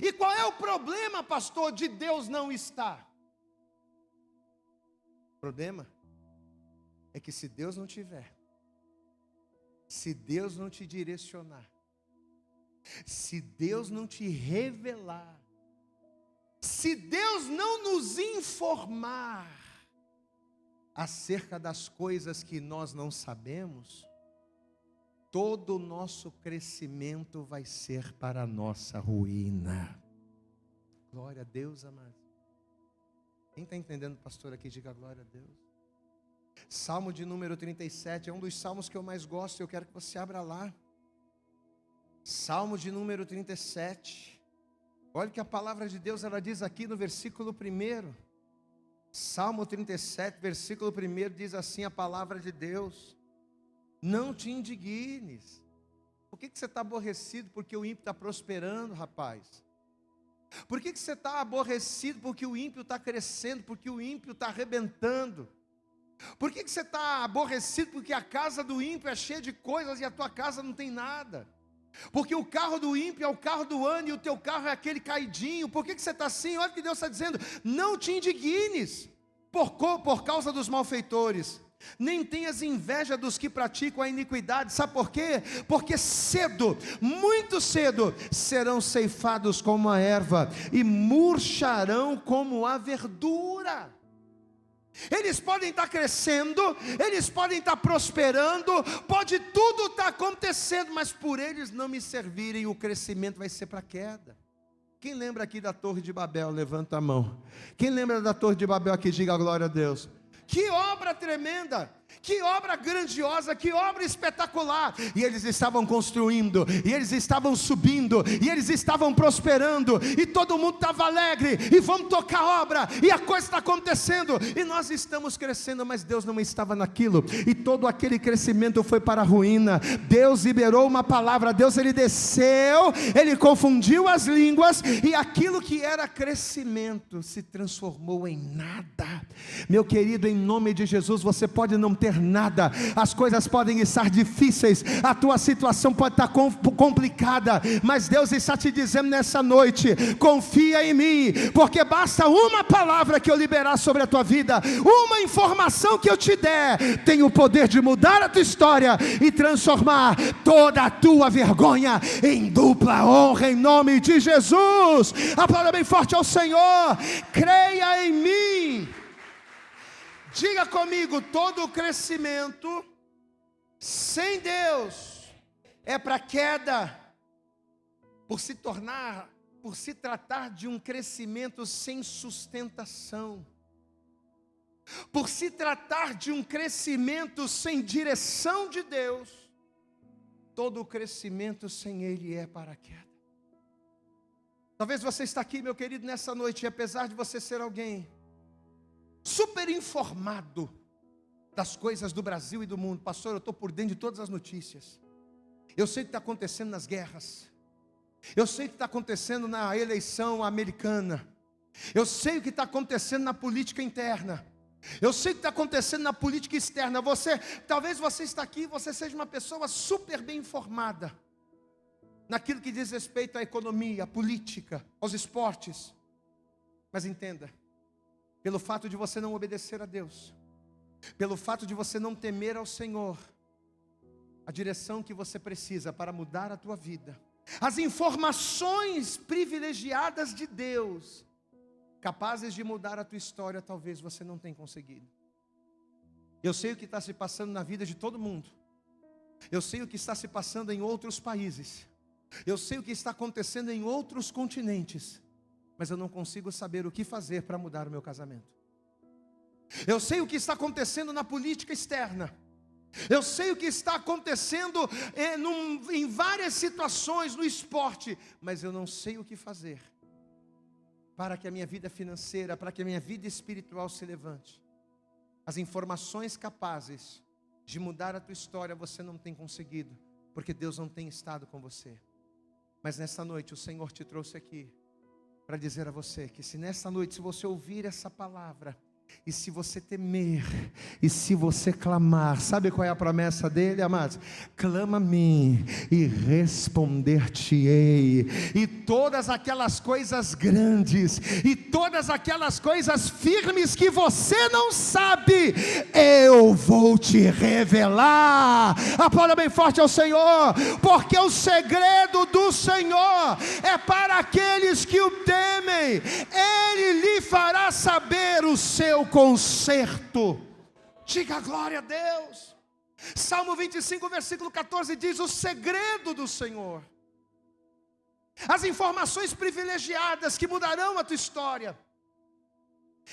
E qual é o problema, pastor, de Deus não estar? O problema é que se Deus não tiver, se Deus não te direcionar, se Deus não te revelar, se Deus não nos informar acerca das coisas que nós não sabemos, todo o nosso crescimento vai ser para a nossa ruína. Glória a Deus, amado. Quem está entendendo, pastor, aqui, diga glória a Deus. Salmo de número 37, é um dos salmos que eu mais gosto, eu quero que você abra lá. Salmo de número 37. Olha o que a palavra de Deus ela diz aqui no versículo 1. Salmo 37, versículo 1 diz assim a palavra de Deus: não te indignes. Por que você está aborrecido porque o ímpio está prosperando, rapaz? Por que você está aborrecido porque o ímpio está crescendo, porque o ímpio está arrebentando? Por que você está aborrecido porque a casa do ímpio é cheia de coisas e a tua casa não tem nada? Porque o carro do ímpio é o carro do ano e o teu carro é aquele caidinho. Por que você está assim? Olha o que Deus está dizendo: não te indignes por causa dos malfeitores, nem tenhas inveja dos que praticam a iniquidade. Sabe por quê? Porque cedo, muito cedo, serão ceifados como a erva e murcharão como a verdura. Eles podem estar crescendo, eles podem estar prosperando, pode tudo estar acontecendo, mas por eles não me servirem, o crescimento vai ser para queda. Quem lembra aqui da Torre de Babel? Levanta a mão. Quem lembra da Torre de Babel aqui? Diga glória a Deus. Que obra tremenda! Que obra grandiosa, que obra espetacular. E eles estavam construindo, e eles estavam subindo, e eles estavam prosperando, e todo mundo estava alegre, e vamos tocar a obra, e a coisa está acontecendo, e nós estamos crescendo, mas Deus não estava naquilo, e todo aquele crescimento foi para a ruína. Deus liberou uma palavra, Deus ele desceu, ele confundiu as línguas, e aquilo que era crescimento se transformou em nada. Meu querido, em nome de Jesus, você pode não ter nada, as coisas podem estar difíceis, a tua situação pode estar complicada, mas Deus está te dizendo nessa noite: confia em mim, porque basta uma palavra que eu liberar sobre a tua vida, uma informação que eu te der, tem o poder de mudar a tua história e transformar toda a tua vergonha em dupla honra, em nome de Jesus. Aplauda bem forte ao Senhor. Creia em mim. Diga comigo: todo crescimento sem Deus é para queda, por se tratar de um crescimento sem sustentação, por se tratar de um crescimento sem direção de Deus. Todo crescimento sem Ele é para queda. Talvez você está aqui, meu querido, nessa noite, e apesar de você ser alguém super informado das coisas do Brasil e do mundo: pastor, eu estou por dentro de todas as notícias, eu sei o que está acontecendo nas guerras, eu sei o que está acontecendo na eleição americana, eu sei o que está acontecendo na política interna, eu sei o que está acontecendo na política externa. Talvez você está aqui, você seja uma pessoa super bem informada naquilo que diz respeito à economia, à política, aos esportes, mas entenda: pelo fato de você não obedecer a Deus, pelo fato de você não temer ao Senhor, a direção que você precisa para mudar a tua vida, as informações privilegiadas de Deus, capazes de mudar a tua história, talvez você não tenha conseguido. Eu sei o que está se passando na vida de todo mundo, eu sei o que está se passando em outros países, eu sei o que está acontecendo em outros continentes, mas eu não consigo saber o que fazer para mudar o meu casamento. Eu sei o que está acontecendo na política externa, eu sei o que está acontecendo em várias situações no esporte, mas eu não sei o que fazer para que a minha vida financeira, para que a minha vida espiritual se levante. As informações capazes de mudar a tua história você não tem conseguido, porque Deus não tem estado com você. Mas nessa noite o Senhor te trouxe aqui para dizer a você que se nessa noite, se você ouvir essa palavra, e se você temer, e se você clamar, sabe qual é a promessa dele, amados? Clama a mim e responder-te-ei, e todas aquelas coisas grandes, e todas aquelas coisas firmes que você não sabe, eu vou te revelar. Aplauda bem forte ao Senhor, porque o segredo do Senhor é para aqueles que o temem. Ele lhe fará saber o seu conserto. Diga glória a Deus. Salmo 25, versículo 14 diz: o segredo do Senhor, as informações privilegiadas que mudarão a tua história,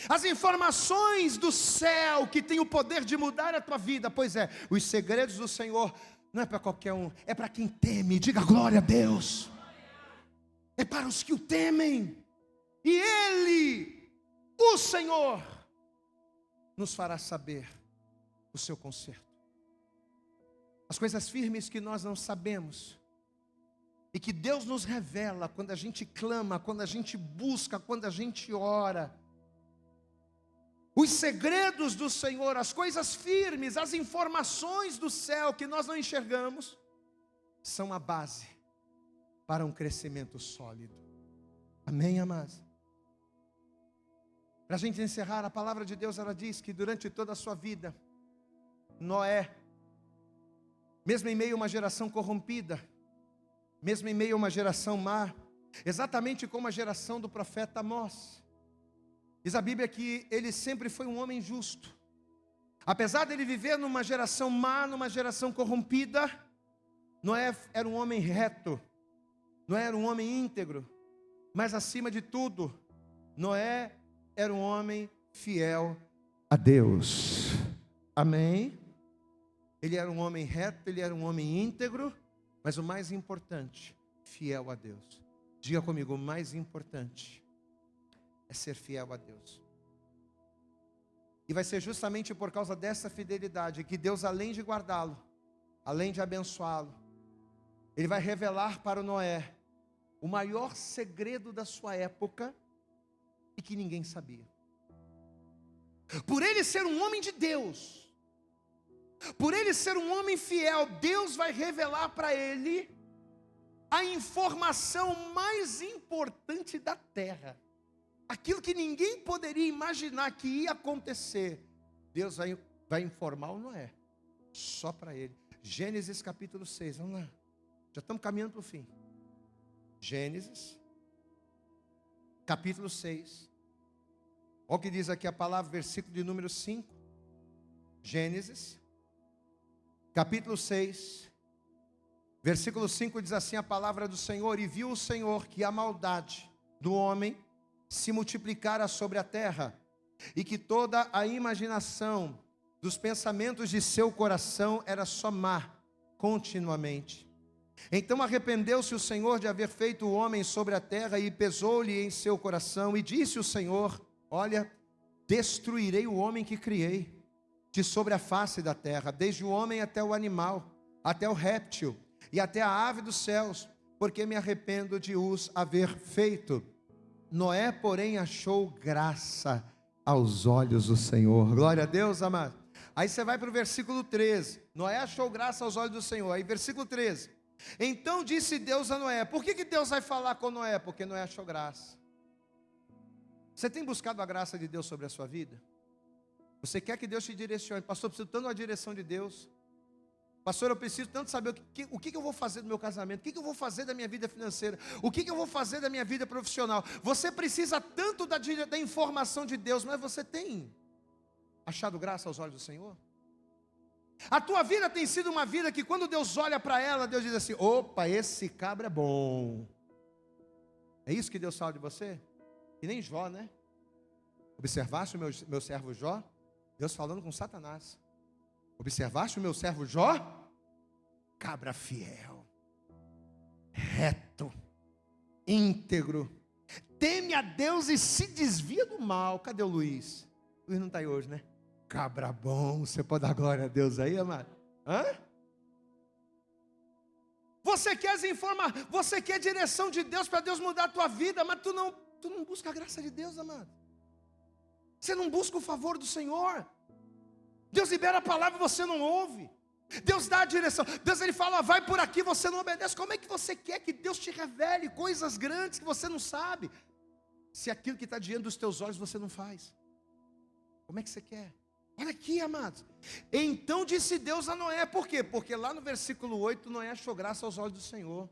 as informações do céu que tem o poder de mudar a tua vida. Pois é, os segredos do Senhor não é para qualquer um, é para quem teme. Diga glória a Deus. É para os que o temem. E Ele, o Senhor, nos fará saber o seu conserto. As coisas firmes que nós não sabemos, e que Deus nos revela quando a gente clama, quando a gente busca, quando a gente ora. Os segredos do Senhor, as coisas firmes, as informações do céu que nós não enxergamos, são a base para um crescimento sólido. Amém, amados? Para a gente encerrar, a palavra de Deus, ela diz que durante toda a sua vida, Noé, mesmo em meio a uma geração corrompida, mesmo em meio a uma geração má, exatamente como a geração do profeta Amós, diz a Bíblia que ele sempre foi um homem justo. Apesar dele viver numa geração má, numa geração corrompida, Noé era um homem reto, Noé era um homem íntegro, mas acima de tudo, Noé era um homem fiel a Deus. Amém? Ele era um homem reto, ele era um homem íntegro, mas o mais importante, fiel a Deus. Diga comigo, o mais importante é ser fiel a Deus. E vai ser justamente por causa dessa fidelidade que Deus, além de guardá-lo, além de abençoá-lo, Ele vai revelar para o Noé o maior segredo da sua época e que ninguém sabia. Por ele ser um homem de Deus, por ele ser um homem fiel, Deus vai revelar para ele a informação mais importante da terra. Aquilo que ninguém poderia imaginar que ia acontecer, Deus vai informar o Noé, só para ele. Gênesis capítulo 6, vamos lá, já estamos caminhando para o fim. Gênesis capítulo 6, olha o que diz aqui a palavra, versículo de número 5. Gênesis capítulo 6, versículo 5 diz assim a palavra do Senhor: e viu o Senhor que a maldade do homem se multiplicara sobre a terra, e que toda a imaginação dos pensamentos de seu coração era só má, continuamente. Então arrependeu-se o Senhor de haver feito o homem sobre a terra, e pesou-lhe em seu coração, e disse o Senhor: olha, destruirei o homem que criei de sobre a face da terra, desde o homem até o animal, até o réptil, e até a ave dos céus, porque me arrependo de os haver feito. Noé, porém, achou graça aos olhos do Senhor. Glória a Deus, amado. Aí você vai para o versículo 13. Noé achou graça aos olhos do Senhor. Aí versículo 13. Então disse Deus a Noé. Por que Deus vai falar com Noé? Porque Noé achou graça. Você tem buscado a graça de Deus sobre a sua vida? Você quer que Deus te direcione? Pastor, eu preciso tanto da direção de Deus. Pastor, eu preciso tanto saber o que eu vou fazer do meu casamento, o que eu vou fazer da minha vida financeira, o que eu vou fazer da minha vida profissional. Você precisa tanto da informação de Deus, mas você tem achado graça aos olhos do Senhor? A tua vida tem sido uma vida que quando Deus olha para ela, Deus diz assim: opa, esse cabra é bom. É isso que Deus fala de você? E nem Jó, né? Observaste o meu servo Jó? Deus falando com Satanás. Observaste o meu servo Jó? Cabra fiel, reto, íntegro, teme a Deus e se desvia do mal. Cadê o Luiz? O Luiz não está aí hoje, né? Cabra bom. Você pode dar glória a Deus aí, amado? Hã? Você quer você quer direção de Deus para Deus mudar a tua vida, mas tu não busca a graça de Deus, amado. Você não busca o favor do Senhor. Deus libera a palavra e você não ouve. Deus dá a direção. Deus ele fala: vai por aqui, você não obedece. Como é que você quer que Deus te revele coisas grandes que você não sabe, se aquilo que está diante dos teus olhos você não faz? Como é que você quer? Olha aqui, amados. Então disse Deus a Noé. Por quê? Porque lá no versículo 8, Noé achou graça aos olhos do Senhor.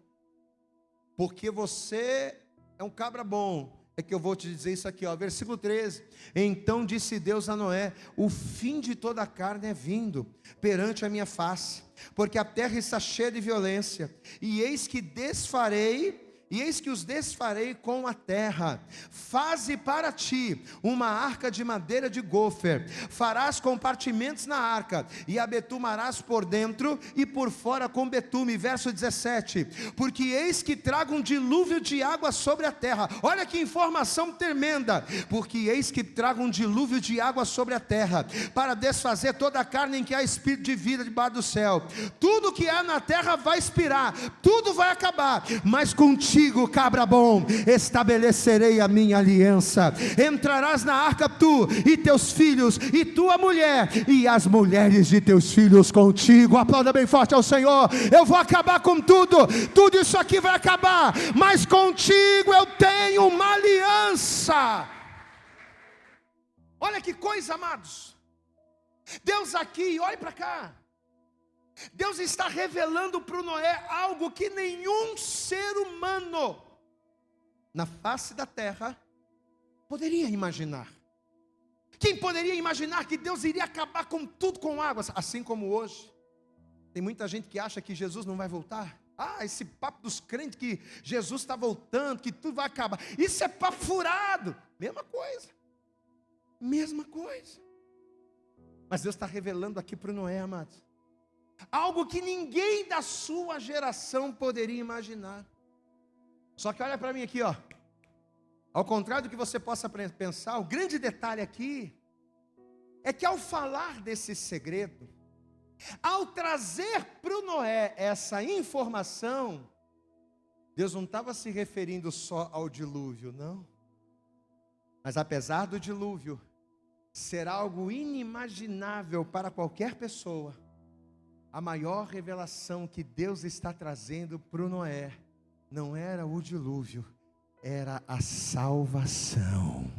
Porque você é um cabra bom. É que eu vou te dizer isso aqui, ó, versículo 13. Então disse Deus a Noé: o fim de toda a carne é vindo perante a minha face, porque a terra está cheia de violência, e eis que os desfarei com a terra. Faze para ti uma arca de madeira de gofer, farás compartimentos na arca, e a betumarás por dentro e por fora com betume. Verso 17, porque eis que trago um dilúvio de água sobre a terra. Olha que informação tremenda. Porque eis que trago um dilúvio de água sobre a terra, para desfazer toda a carne em que há espírito de vida debaixo do céu. Tudo que há na terra vai expirar, tudo vai acabar, mas contigo, cabra bom, estabelecerei a minha aliança. Entrarás na arca tu e teus filhos, e tua mulher, e as mulheres de teus filhos contigo. Aplauda bem forte ao Senhor. Eu vou acabar com tudo isso aqui vai acabar, mas contigo eu tenho uma aliança. Olha que coisa, amados. Deus aqui, olhe para cá, Deus está revelando para o Noé algo que nenhum ser humano na face da terra poderia imaginar. Quem poderia imaginar que Deus iria acabar com tudo com águas? Assim como hoje tem muita gente que acha que Jesus não vai voltar. Esse papo dos crentes que Jesus está voltando, que tudo vai acabar, isso é papo furado. Mesma coisa. Mas Deus está revelando aqui para o Noé, amados, Algo que ninguém da sua geração poderia imaginar. Só que olha para mim aqui, ó. Ao contrário do que você possa pensar, o grande detalhe aqui é que ao falar desse segredo, ao trazer para o Noé essa informação, Deus não estava se referindo só ao dilúvio, não. Mas apesar do dilúvio ser algo inimaginável para qualquer pessoa, a maior revelação que Deus está trazendo para o Noé não era o dilúvio, era a salvação.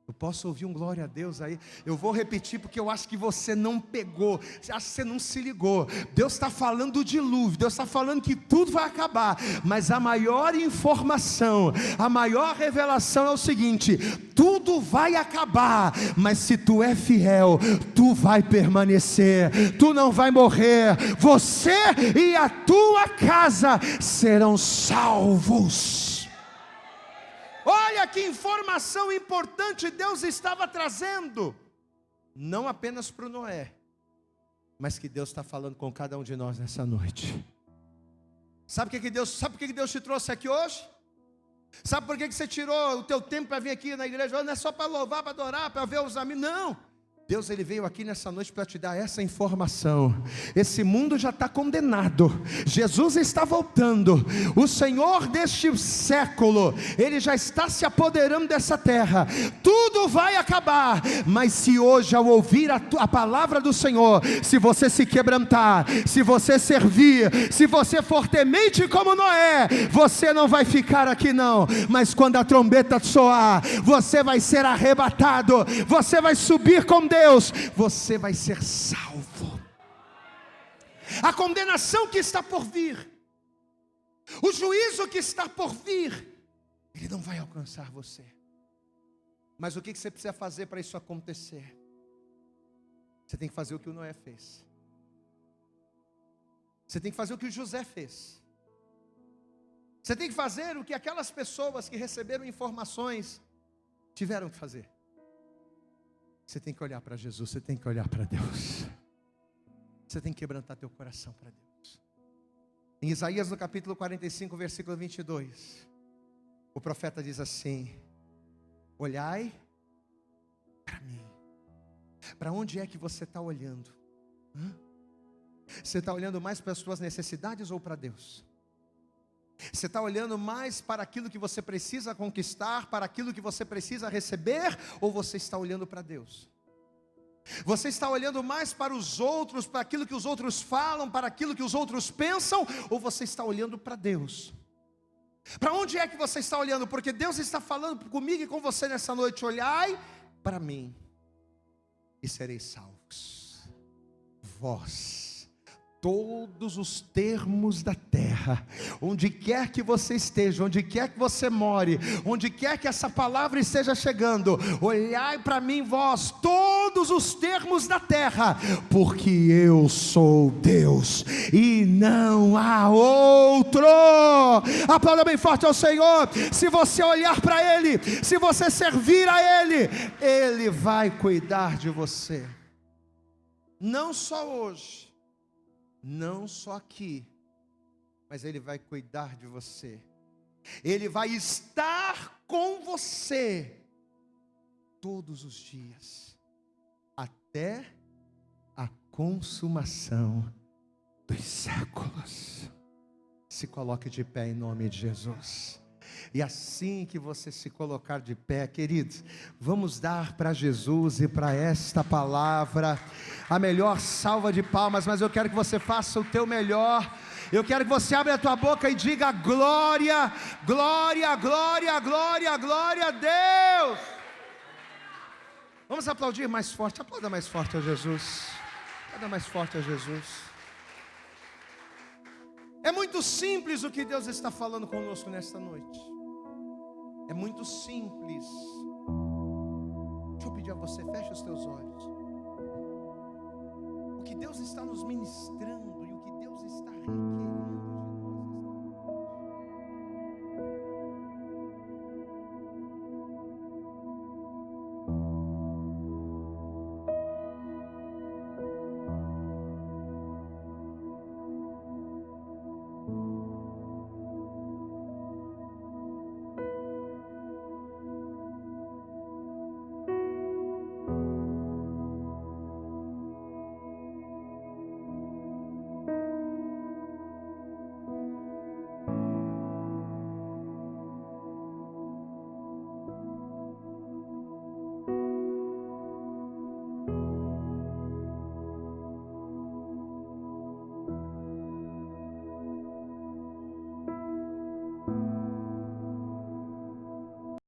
Eu posso ouvir um glória a Deus aí? Eu vou repetir porque eu acho que você não pegou, acho que você não se ligou. Deus está falando do dilúvio, Deus está falando que tudo vai acabar, mas a maior informação, a maior revelação é o seguinte: tudo vai acabar, mas se tu é fiel, tu vai permanecer, tu não vai morrer, você e a tua casa serão salvos. Olha que informação importante Deus estava trazendo, não apenas para o Noé, mas que Deus está falando com cada um de nós nessa noite. Sabe por que Deus te trouxe aqui hoje? Sabe por que você tirou o teu tempo para vir aqui na igreja? Não é só para louvar, para adorar, para ver os amigos, não. Deus, Ele veio aqui nessa noite para te dar essa informação. Esse mundo já está condenado, Jesus está voltando, o Senhor deste século, Ele já está se apoderando dessa terra, tudo vai acabar, mas se hoje ao ouvir a palavra do Senhor, se você se quebrantar, se você servir, se você for temente como Noé, você não vai ficar aqui não, mas quando a trombeta soar, você vai ser arrebatado, você vai subir com Deus, você vai ser salvo. A condenação que está por vir, o juízo que está por vir, ele não vai alcançar você. Mas o que você precisa fazer para isso acontecer? Você tem que fazer o que o Noé fez. Você tem que fazer o que o José fez. Você tem que fazer o que aquelas pessoas que receberam informações tiveram que fazer. Você tem que olhar para Jesus, você tem que olhar para Deus. Você tem que quebrantar teu coração para Deus. Em Isaías no capítulo 45, versículo 22, o profeta diz assim: olhai para mim. Para onde é que você está olhando? Você está olhando mais para as suas necessidades ou para Deus? Você está olhando mais para aquilo que você precisa conquistar, para aquilo que você precisa receber, ou você está olhando para Deus? Você está olhando mais para os outros, para aquilo que os outros falam, para aquilo que os outros pensam, ou você está olhando para Deus? Para onde é que você está olhando? Porque Deus está falando comigo e com você nessa noite: olhai para mim e sereis salvos, vós, todos os termos da terra, onde quer que você esteja, onde quer que você more, onde quer que essa palavra esteja chegando, olhai para mim vós, todos os termos da terra, porque eu sou Deus e não há outro. Aplauda bem forte ao Senhor. Se você olhar para Ele, se você servir a Ele, Ele vai cuidar de você, não só hoje, não só aqui, mas Ele vai cuidar de você. Ele vai estar com você todos os dias, até a consumação dos séculos. Se coloque de pé em nome de Jesus. E assim que você se colocar de pé, queridos, vamos dar para Jesus e para esta palavra a melhor salva de palmas. Mas eu quero que você faça o teu melhor. Eu quero que você abra a tua boca e diga glória, glória, glória, glória, glória a Deus. Vamos aplaudir mais forte. Aplauda mais forte a Jesus. Aplauda mais forte a Jesus. É muito simples o que Deus está falando conosco nesta noite. É muito simples. Deixa eu pedir a você, feche os teus olhos. O que Deus está nos ministrando e o que Deus está requerendo